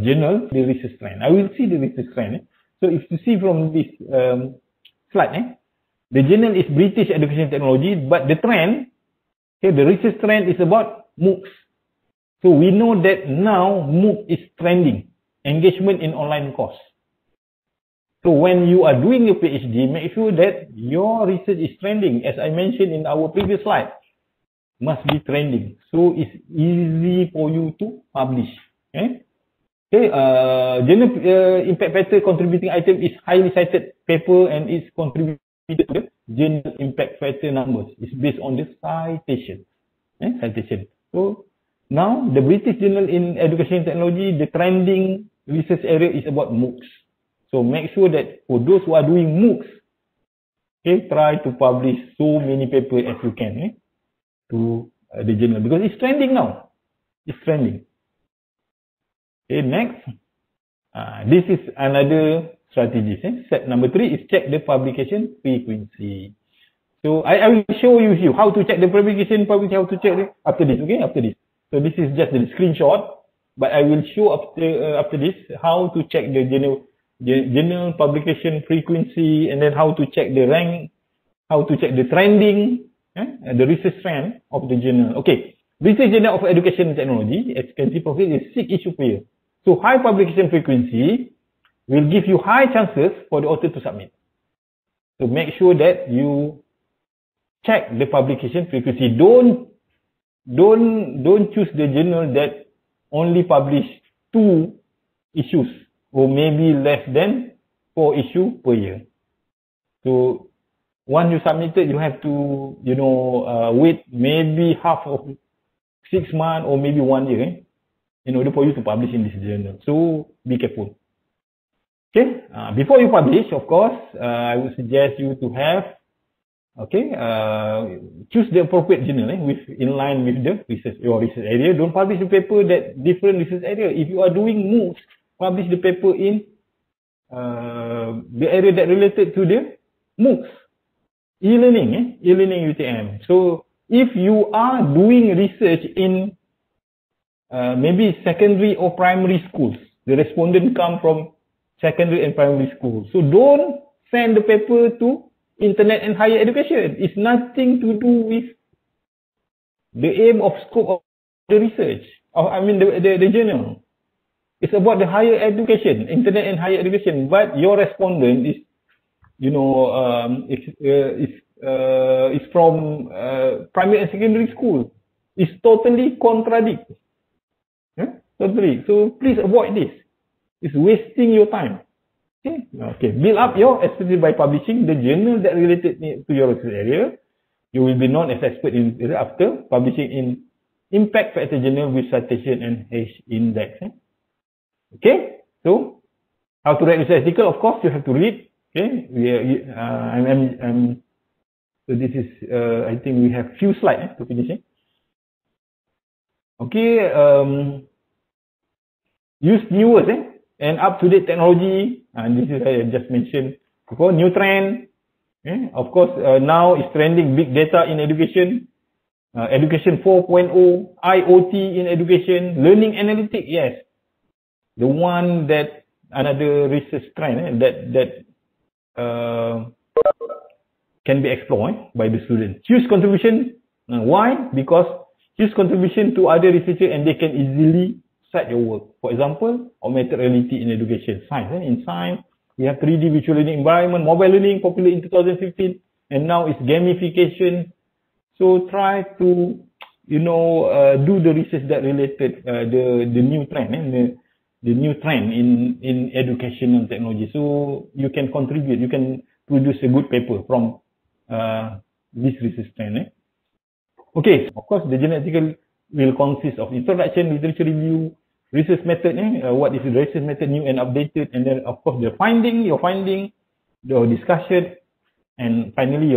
journal, the research trend. I will see the research trend. So if you see from this slide, the journal is British Education Technology, but the trend, the research trend is about MOOCs. So we know that now MOOC is trending, engagement in online course. So when you are doing your PhD, make sure that your research is trending. As I mentioned in our previous slide, must be trending. So it's easy for you to publish. Okay, journal impact factor contributing item is highly cited paper and is contributed to the journal impact factor numbers. It's based on the citation. Citation. So now the British Journal in Education and Technology, the trending research area is about MOOCs. So make sure that for those who are doing MOOCs, okay, try to publish so many papers as you can to the journal, because it's trending now. It's trending. Okay, next. This is another strategy. Step number 3 is check the publication frequency. So I will show you how to check the publication frequency, how to check it after this. Okay, after this. So this is just the screenshot, but I will show after this how to check the journal publication frequency, and then how to check the rank, how to check the trending, the research trend of the journal. Okay, British Journal of Education and Technology, as you can see, profit is 6 issues per year. So high publication frequency will give you high chances for the author to submit. So make sure that you check the publication frequency. Don't choose the journal that only publish 2 issues or maybe less than 4 issues per year. So once you submitted, you have to, wait maybe half of 6 months or maybe 1 year in order for you to publish in this journal. So be careful. Okay, before you publish, of course, I would suggest you to have, choose the appropriate journal in line with the your research area. Don't publish the paper that different research area. If you are doing MOOCs, publish the paper in the area that related to the MOOCs. E-learning, e-learning UTM. So if you are doing research in maybe secondary or primary schools, the respondent come from secondary and primary schools. So don't send the paper to internet and higher education. It's nothing to do with the aim of scope of the research, the journal. It's about the higher education, internet and higher education. But your respondent is, is from primary and secondary school. It's totally contradictory. Totally. So please avoid this. It's wasting your time. Okay. Build up your expertise by publishing the journal that related to your research area. You will be known as expert in after publishing in impact factor journal with citation and H-index. Okay. So how to write research article? Of course, you have to read. Okay. So this is I think we have few slides to finish. Okay. Use new words and up-to-date technology. And this is I just mentioned before. New trend. Of course, now is trending big data in education. Education 4.0, IoT in education, learning analytics. Yes, the one that another research trend that can be explored by the students. Choose contribution. Why? Because choose contribution to other researchers and they can easily cite your work. For example, augmented reality in education. Science. In science, we have 3D virtual learning environment, mobile learning, popular in 2015, and now it's gamification. So try to, do the research that related the new trend, the new trend in education and technology. So you can contribute, you can produce a good paper from this research trend. Okay, of course, the journal article will consist of introduction, literature review, research method, what is the research method, new and updated, and then of course your finding, the discussion, and finally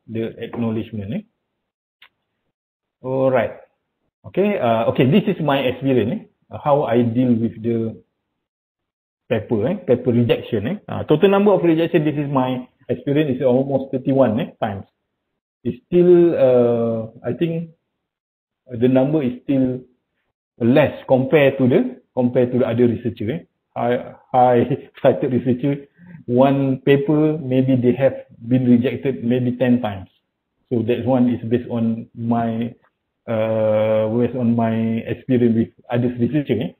the acknowledgement. All right. Okay. This is my experience. How I deal with the paper rejection. Total number of rejection. This is my experience. Is almost 31 times. It's still, I think, the number is still less compared to the other researcher. I cited researcher, one paper maybe they have been rejected maybe 10 times. So that one is based on my experience with other researcher.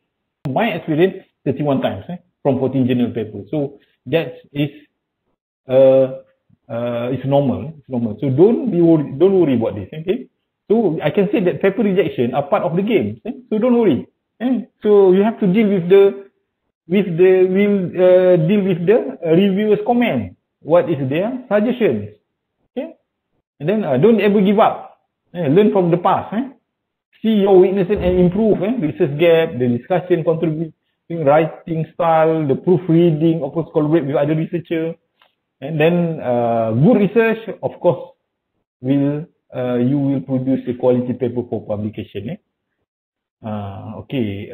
My experience 31 times from 14 journal papers. So that is it's normal. It's normal. So don't worry about this. Okay. So I can say that paper rejection are part of the game. So don't worry. So you have to deal with deal with the reviewer's comment. What is their suggestions? Okay, and then don't ever give up. Learn from the past. See your weaknesses and improve. Research gap, the discussion contributing, writing style, the proofreading, of course collaborate with other researchers. And then good research, of course, you will produce a quality paper for publication. Okay.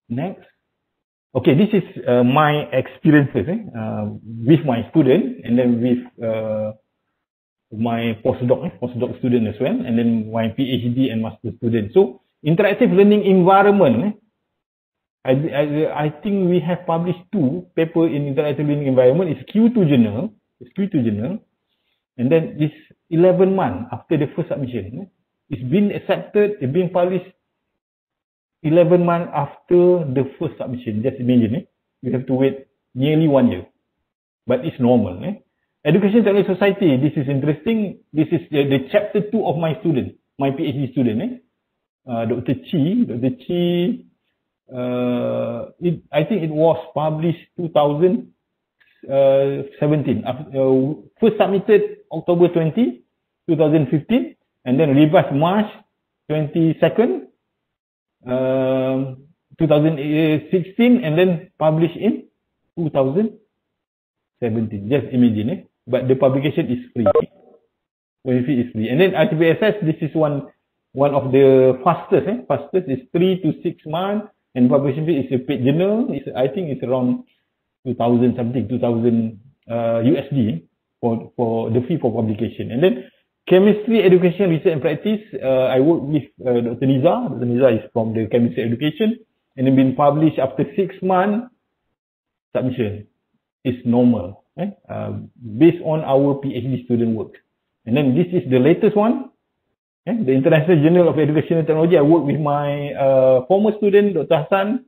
Next. Okay, this is my experiences with my student, and then with my postdoc student as well, and then my PhD and master student. So interactive learning environment. I think we have published 2 papers in interactive learning environment. It's Q2 journal. And then it's 11 months after the first submission. It's been accepted, it's been published 11 months after the first submission. Just imagine, you have to wait nearly 1 year. But it's normal. Education Technology Society, this is interesting. This is the chapter 2 of my student, my PhD student. Dr. Chi, I think it was published 2017. First submitted October 20, 2015, and then revised March 22nd, 2016, and then published in 2017. Just imagine, but the publication is free. And then RTPSS, this is one of the fastest. Fastest is 3 to 6 months, and publication fee is a paid journal. I think it's around 2000 USD for the fee for publication. And then chemistry education, research and practice. I work with Dr. Niza. Dr. Niza is from the chemistry education, and then been published after 6 months. Submission is normal, based on our PhD student work. And then this is the latest one, the International Journal of Educational Technology. I work with my former student, Dr. Hassan.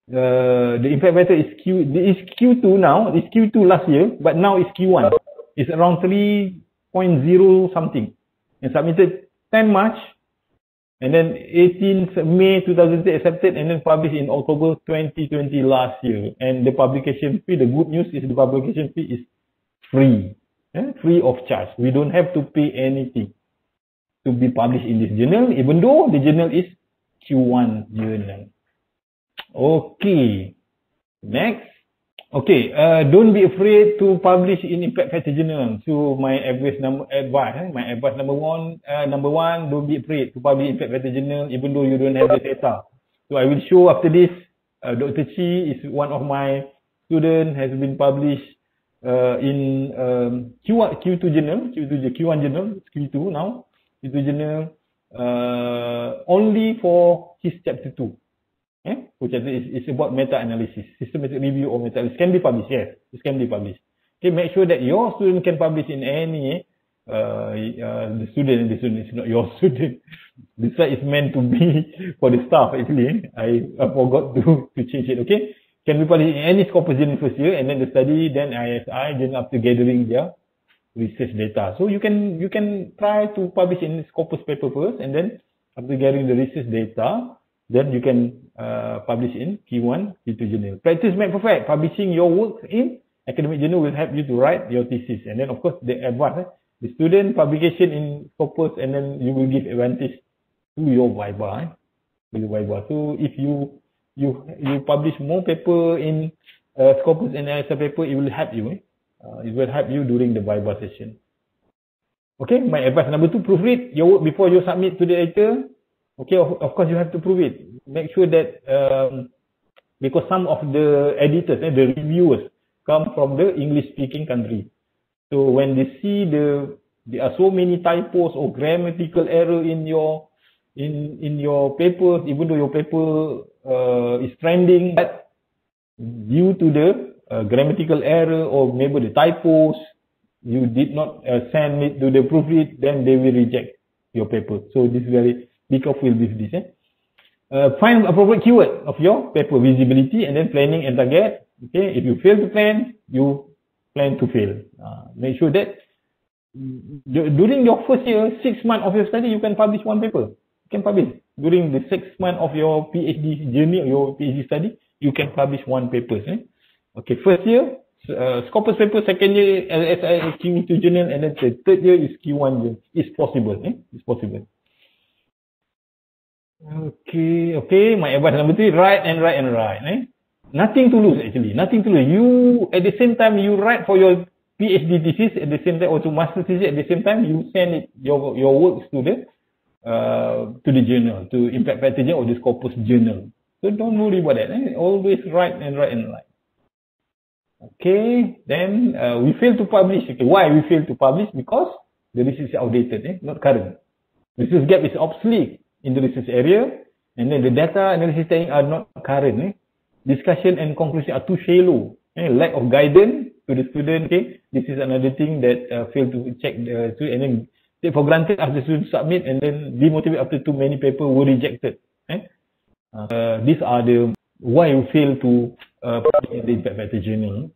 The impact factor is Q2 now. It's Q2 last year, but now it's Q1. It's around 3.0 something, and submitted 10 March, and then 18th May 2008 accepted, and then published in October 2020 last year. And the publication fee, the good news is the publication fee is free, free of charge. We don't have to pay anything to be published in this journal, even though the journal is Q1 journal. Okay, next. Okay, don't be afraid to publish in impact factor journal. So my advice number one, don't be afraid to publish in impact factor journal, even though you don't have the data. So I will show after this. Dr. Chi is one of my students, has been published in Q2 journal, Q1 journal, Q2 now, Q2 journal, only for his chapter 2. Which is about meta-analysis, systematic review or meta-analysis. Can be published, yes, it can be published. Okay, make sure that your student can publish in any, the student is not your student. This slide is meant to be for the staff actually. I forgot to change it, okay. Can be published in any Scopus journal first year, and then the study, then ISI, then after gathering their research data. So you can try to publish in Scopus paper first, and then after gathering the research data, then you can publish in Q1, Q2 journal. Practice make perfect. Publishing your work in academic journal will help you to write your thesis. And then of course the advance, the student publication in Scopus, and then you will give advantage to your Viva. So if you publish more paper in Scopus and ISI paper, it will help you. It will help you during the Viva session. Okay, my advice number 2, proofread your work before you submit to the editor. Okay, of course you have to prove it. Make sure that because some of the editors, the reviewers, come from the English-speaking country. So when they see there are so many typos or grammatical error in your papers, even though your paper is trending, but due to the grammatical error or maybe the typos, you did not send it to the proofread, then they will reject your paper. So this is very be careful with this. Find appropriate keyword of your paper, visibility, and then planning and target. Okay, if you fail to plan, you plan to fail. Make sure that during your first year, 6 months of your study, you can publish 1 paper. You can publish. During the 6 months of your PhD journey or your PhD study, you can publish 1 paper. Okay, first year, Scopus paper, second year, LSI Q2 journal, and then the third year is Q1 journal. It's possible. It's possible. Okay. My advice number 3, write. Nothing to lose actually. Nothing to lose. You, at the same time, you write for your PhD thesis, at the same time, or to master thesis, at the same time, you send it, your works to the journal, to Impact Factor Journal or the Scopus journal. So don't worry about that. Always write. Okay, then we fail to publish. Okay, why we fail to publish? Because the research is outdated, not current. Research gap is obsolete in the research area, and then the data analysis techniques are not current. Discussion and conclusion are too shallow. Lack of guidance to the student. Okay, this is another thing that fail to check the student, and then take for granted after the student submit, and then demotivate after too many papers were rejected. These are the why we fail to publish in the Impact Factor journal.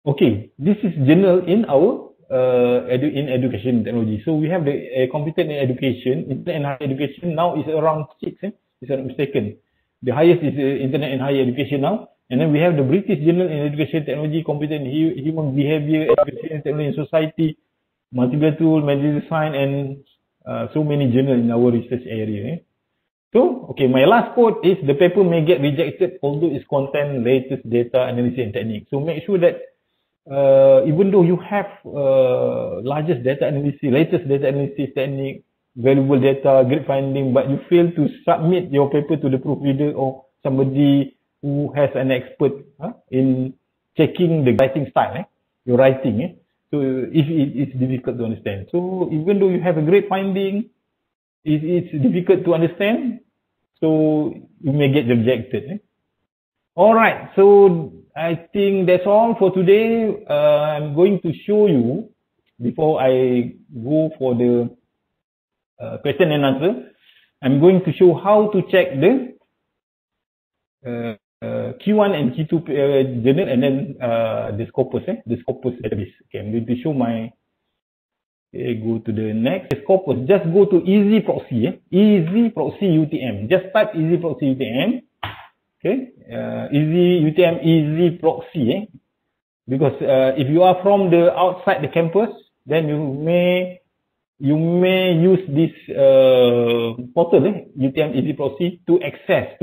Okay, this is journal in our in education technology. So we have the computer in education, internet and higher education now is around 6, if I'm not mistaken. The highest is internet and higher education now. And then we have the British Journal in Education Technology, Computer and Human Behavior, Education Technology and Society, Multiple Tool, Medical Science, and so many journals in our research area. So, okay, my last quote is, the paper may get rejected although its content latest data analysis and technique. So make sure that even though you have latest data analysis technique, valuable data, great finding, but you fail to submit your paper to the proofreader or somebody who has an expert in checking the writing style, your writing. So if it's difficult to understand. So even though you have a great finding, it's difficult to understand, so you may get rejected. Alright, so I think that's all for today. I'm going to show you, before I go for the question and answer, I'm going to show how to check the Q1 and Q2 journal, and then the Scopus database. Okay, I'm going to show my, go to the next Scopus. Just go to Easy Proxy, Easy Proxy UTM. Just type Easy Proxy UTM. Okay, Easy UTM, Easy Proxy. Because if you are from the outside the campus, then you may use this portal, UTM Easy Proxy, to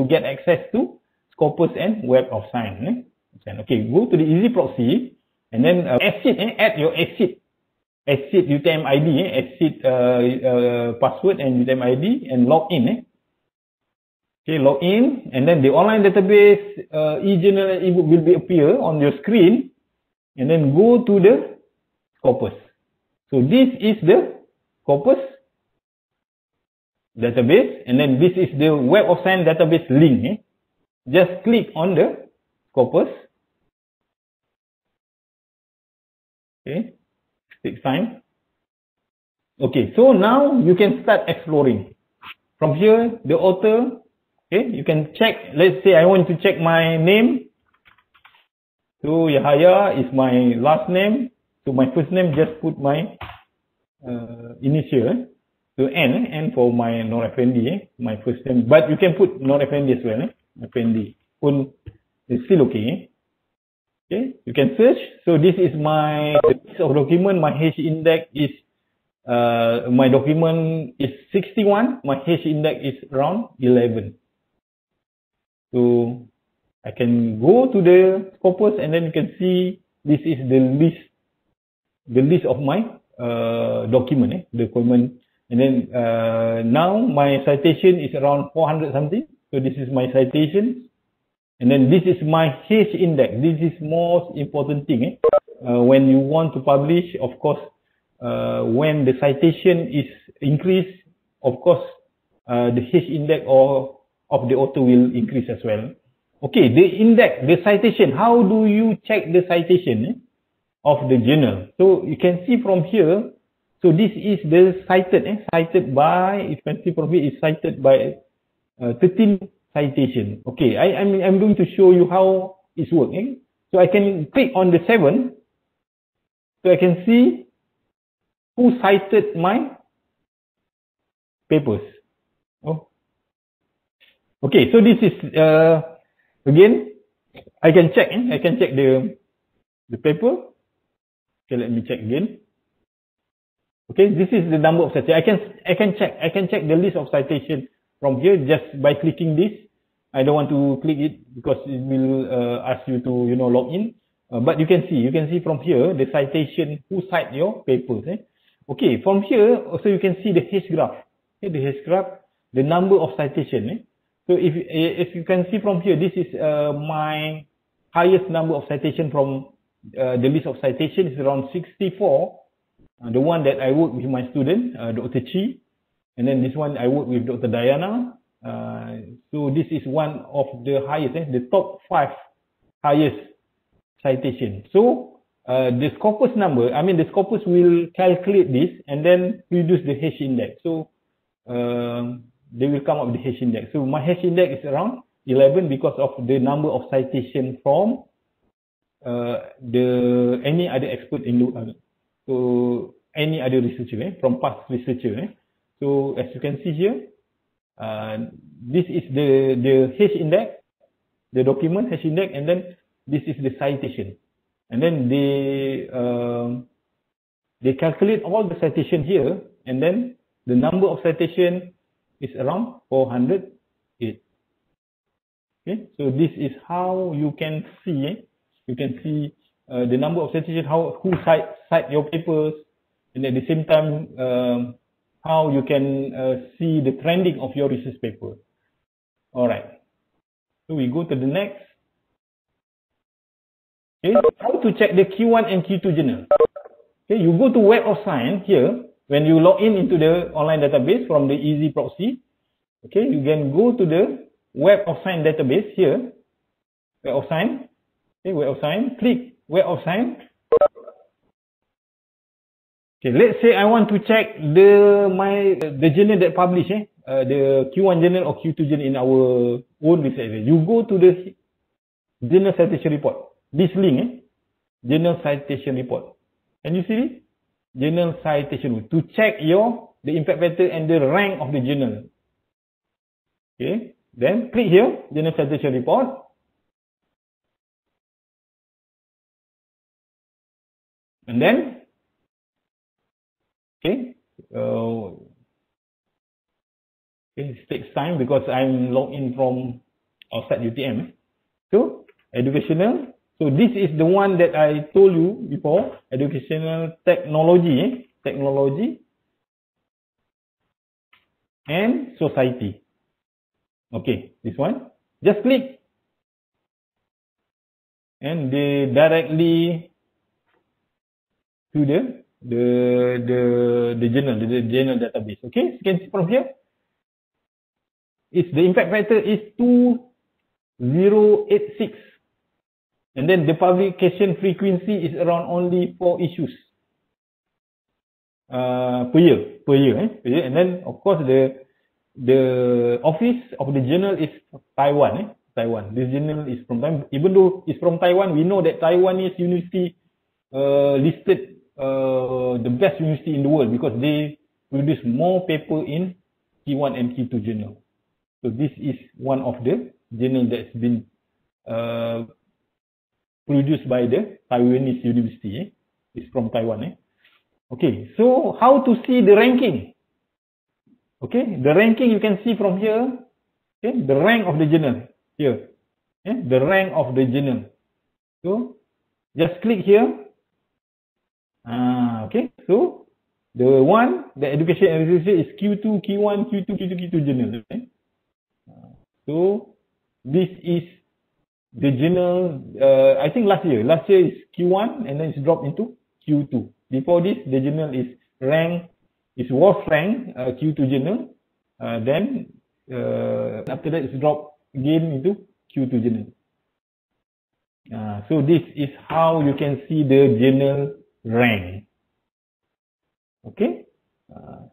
get access to Scopus and Web of Science. Okay, go to the Easy Proxy, and then add your exit UTM ID, exit password and UTM ID, and log in. Okay, log in, and then the online database e-journal and ebook will appear on your screen, and then go to the Scopus. So this is the Scopus database, and then this is the Web of Science database link. Just click on the Scopus. Okay, takes time. Okay, so now you can start exploring. From here, the author, okay, you can check. Let's say I want to check my name. So Yahaya is my last name. So my first name, just put my initial. So N for my Nur Effendi, my first name. But you can put Nur Effendi as well. Effendi pun is still okay. Okay, you can search. So this is my list of document. My H index is my document is 61. My H index is around 11. So I can go to the Scopus, and then you can see this is the list of my document. And then now my citation is around 400 something. So this is my citation, and then this is my H index. This is most important thing. When you want to publish, of course, when the citation is increased, of course, the H index of the author will increase as well. Okay, the index, the citation. How do you check the citation of the journal? So you can see from here. So this is the cited by. You can see from here is cited by 13 citation. Okay, I'm going to show you how it's working. So I can click on the 7. So I can see who cited my papers. Oh, okay. So this is again, I can check. I can check the paper. Okay, let me check again. Okay, this is the number of citations. I can check the list of citation from here just by clicking this. I don't want to click it because it will ask you to log in. But you can see from here the citation who cite your papers. Okay, from here also you can see the H graph. Okay, the H graph, the number of citation. So if you can see from here, this is my highest number of citation from the list of citation is around 64. The one that I work with my student, Dr. Chi, and then this one I work with Dr. Diana. So this is one of the highest, the top 5 highest citation. So the Scopus number, the Scopus will calculate this and then produce the H index. So they will come up with the H index. So my H index is around 11 because of the number of citation from any other expert in so any other researcher from past researcher. So as you can see here, this is the H index, the document H index, and then this is the citation, and then they calculate all the citation here, and then the number of citation is around 408. Okay, so this is how you can see. You can see the number of citation, who cite your papers, and at the same time how you can see the trending of your research paper. All right. So we go to the next. Okay, how to check the Q1 and Q2 journal. Okay, you go to Web of Science here. When you log in into the online database from the Easy Proxy, okay, you can go to the Web of Science database here. Web of Science. Okay, Web of Science. Click Web of Science. Okay, let's say I want to check the journal that publish the Q1 journal or Q2 journal in our own research. You go to the Journal Citation Report. This link, Journal Citation Report. Can you see this? Journal Citation to check the impact factor and the rank of the journal. Okay, then click here, Journal Citation Report. And then, okay, it takes time because I'm logged in from outside UTM. So, educational. So this is the one that I told you before, educational technology, technology and society. Okay, this one. Just click and they directly to the journal database. Okay, you can see from here. The impact factor is 2086. And then the publication frequency is around only 4 issues per year. And then of course the office of the journal is Taiwan. Taiwan. This journal is from Taiwan. Even though it's from Taiwan, we know that Taiwanese university listed the best university in the world because they produce more paper in Q1 and Q2 journal. So this is one of the journal that's been produced by the Taiwanese university. It's from Taiwan. Okay, so how to see the ranking? Okay, the ranking you can see from here. Okay, the rank of the journal here. The rank of the journal. So just click here. Okay, so the education and research is Q2, Q1, Q2, Q2 journal. Okay? So this is the journal. I think last year is Q1 and then it's dropped into Q2. Before this, the journal is was ranked Q2 journal. Then after that, it's dropped again into Q2 journal. So this is how you can see the journal rank. Okay,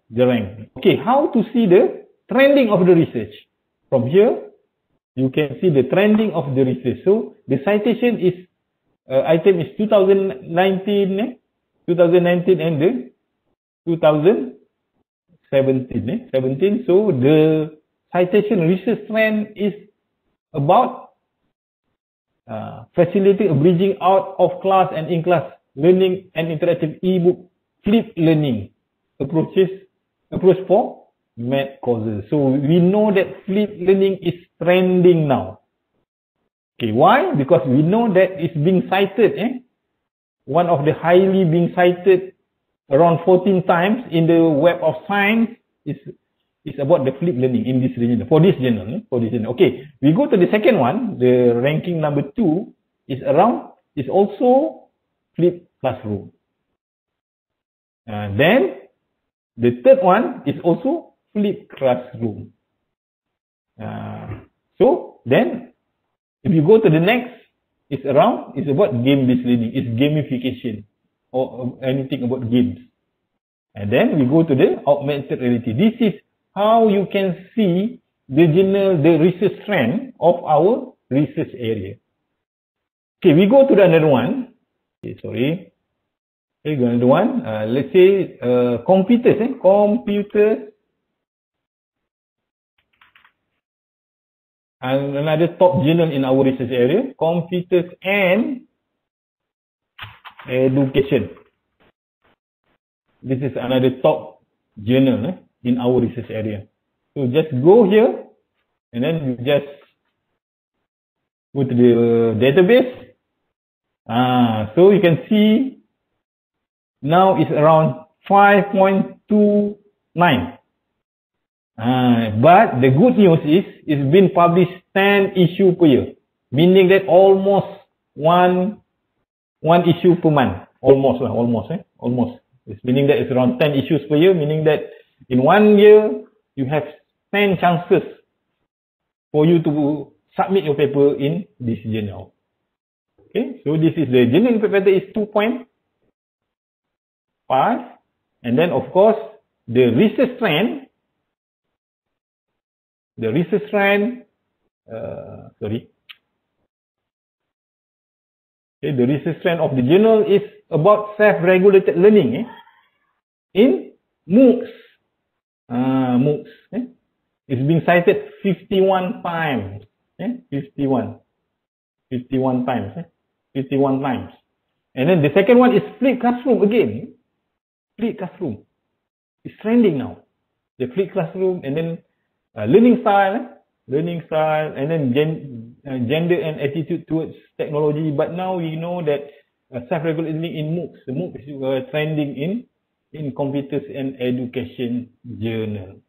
the rank. Okay, how to see the trending of the research? From here, you can see the trending of the research. So the citation is item is 2019 and the 2017. 17. 17. So the citation research trend is about facilitating a bridging out of class and in-class learning and interactive e-book flipped learning approach for math courses. So we know that flipped learning is trending now. Okay, why? Because we know that it's being cited. One of the highly being cited around 14 times in the Web of Science is about the flipped learning in this region, for this journal. Okay, we go to the second one. The ranking number 2 is also flipped classroom. Then the third one is also flipped classroom. So then if you go to the next, it's about game-based learning. It's gamification or anything about games. And then we go to the augmented reality. This is how you can see the research trend of our research area. Okay, we go to the another one. Okay, sorry. Okay, go another one. Let's say computers. Computers. And another top journal in our research area, computers and education. This is another top journal in our research area. So just go here and then you just go to the database. So you can see now it's around 5.29. But the good news is it's been published 10 issues per year, meaning that almost one issue per month. Almost. It's meaning that it's around 10 issues per year, meaning that in 1 year you have 10 chances for you to submit your paper in this journal. Okay, so this is the journal impact factor is 2.5, and then of course the research trend. The research trend, Okay, the research trend of the journal is about self-regulated learning in MOOCs. MOOCs. It's been cited 51 times. 51 times. 51 times. And then the second one is flipped classroom again. Flipped classroom. It's trending now. The flipped classroom, and then learning style, and then gender and attitude towards technology. But now we know that self-regulated learning in MOOCs. The MOOC is trending in computers and education journal.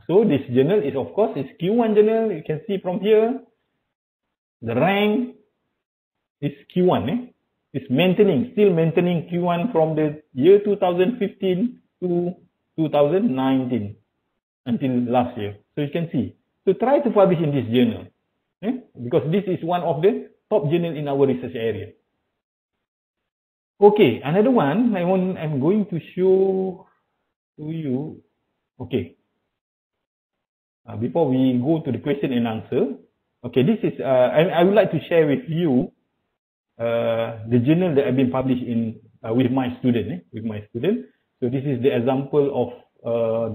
So this journal is of course is Q1 journal. You can see from here, the rank is Q1. It's still maintaining Q1 from the year 2015 to 2019. Until last year. So you can see. So try to publish in this journal. Because this is one of the top journal in our research area. Okay, another one I'm going to show to you. Okay. Before we go to the question and answer. Okay, this is I would like to share with you the journal that I've been published in with my student. So this is the example of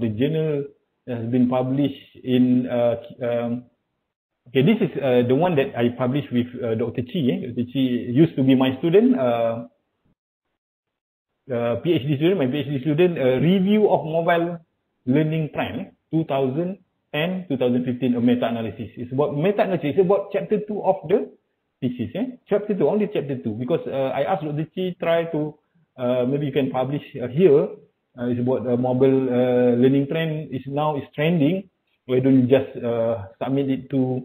the journal has been published in okay, this is the one that I published with Dr. Chi. Dr. Chi used to be my student, PhD student, review of mobile learning trend 2010-2015, a meta-analysis. It's about meta-analysis. It's about chapter 2 of the thesis. Chapter 2, only chapter 2, because I asked Dr. Chi try to maybe you can publish here. It's about mobile learning trend is trending. Why don't you just submit it to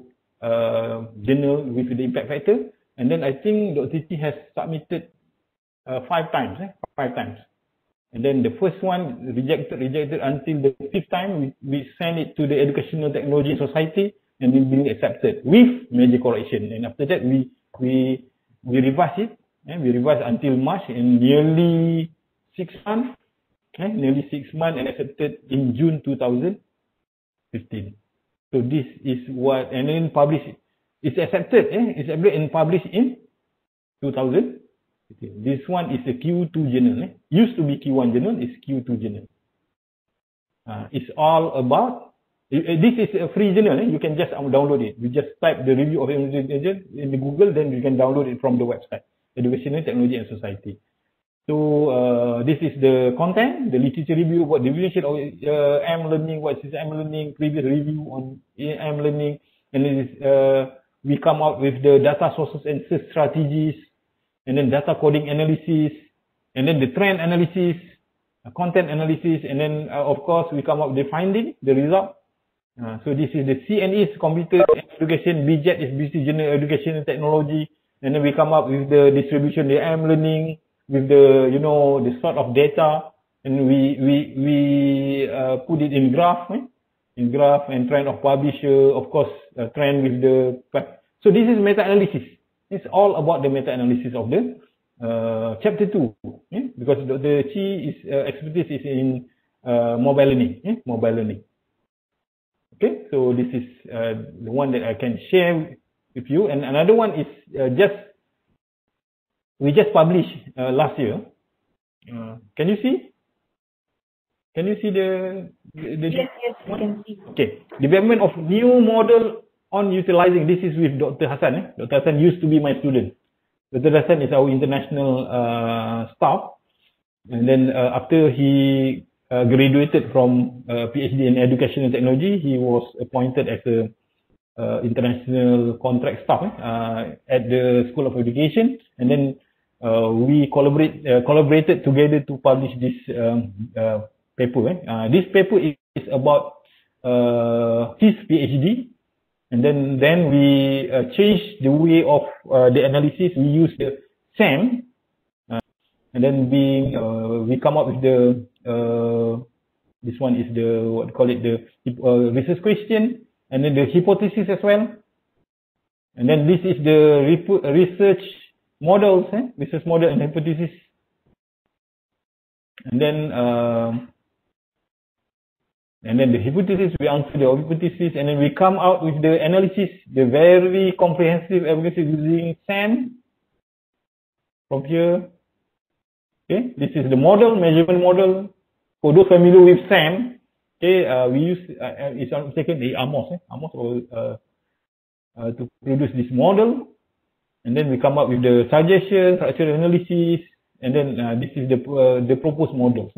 journal with the impact factor? And then I think Dr. Chi has submitted 5 times. And then the first one rejected until the 5th time. We send it to the Educational Technology Society and it will be accepted with major correction. And after that we revise it. We revise until March, in nearly 6 months. Nearly 6 months, and accepted in June 2015. So this is what, and then published. It's accepted. It's accepted and published in 2015. This one is a Q2 journal. Used to be Q1 journal, it's Q2 journal. It's all about, this is a free journal. You can just download it. You just type the review of agent in the Google, then you can download it from the website, Educational Technology and Society. So this is the content, the literature review, what definition of M-learning, what is M-learning, previous review on M-learning, and then we come out with the data sources and search strategies, and then data coding analysis, and then the trend analysis, content analysis, and then of course we come up with the finding, the result. So this is the CNE is computer education, BJET is business general education and technology, and then we come up with the distribution, the M-learning, with the the sort of data, and we put it in graph, and trend of publisher, of course, trend with the. So this is meta-analysis. It's all about the meta-analysis of the chapter 2, because the Chi is expertise is in mobile learning, mobile learning. Okay, so this is the one that I can share with you, and another one is we just published last year. Can you see? Can you see the yes, I can see. Okay, development of new model on utilizing. This is with Dr. Hassan. Dr. Hassan used to be my student. Dr. Hassan is our international staff, and then after he graduated from PhD in Education and Technology, he was appointed as a international contract staff at the School of Education, and then we collaborated together to publish this paper. This paper is about his PhD, and then we changed the way of the analysis. We use the SAM, and then we come up with the this one is the what call it, the research question, and then the hypothesis as well, and then this is the research models, research model and hypothesis, and then the hypothesis, we answer the hypothesis, and then we come out with the analysis, the very comprehensive analysis using SAM from here. Okay, this is the model, measurement model. For those familiar with SAM, okay, we use it's taken the Amos to produce this model, and then we come up with the suggestion, structural analysis, and then this is the proposed models.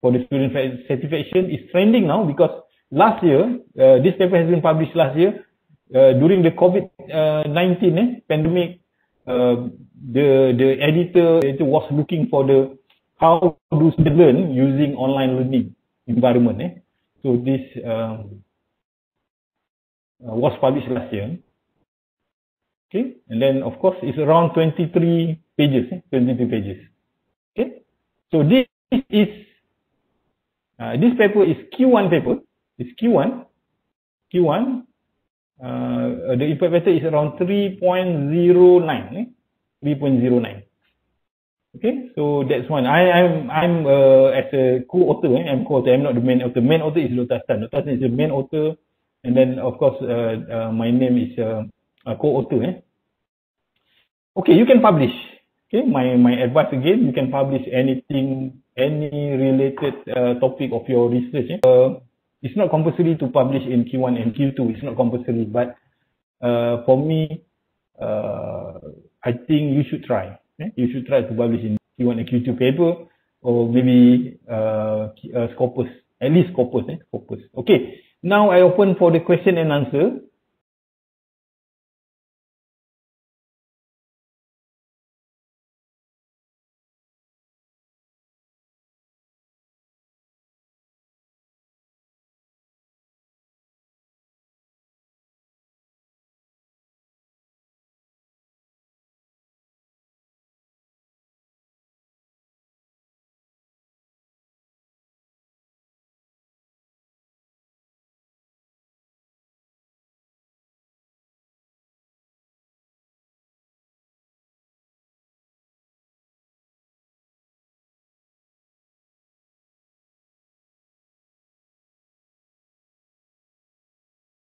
For the student satisfaction is trending now, because last year, this paper has been published last year, during the COVID-19 pandemic. The editor was looking for the how do students learn using online learning environment. So this was published last year. Okay, and then of course it's around 23 pages. 23 pages. Okay, so this is this paper is Q1 paper. It's Q1. The impact factor is around 3.09. 3.09. Okay, so that's one. I'm as a co-author. I'm co-author. I'm not the main author. Main author is Dr. Hassan. Dr. Hassan is the main author, and then of course my name is a co-author. Okay, you can publish. Okay, my advice again, you can publish anything, any related topic of your research. It's not compulsory to publish in Q1 and Q2. It's not compulsory, but for me, I think you should try. You should try to publish in Q1 and Q2 paper, or maybe Scopus, at least Scopus. Scopus. Okay, now I open for the question and answer.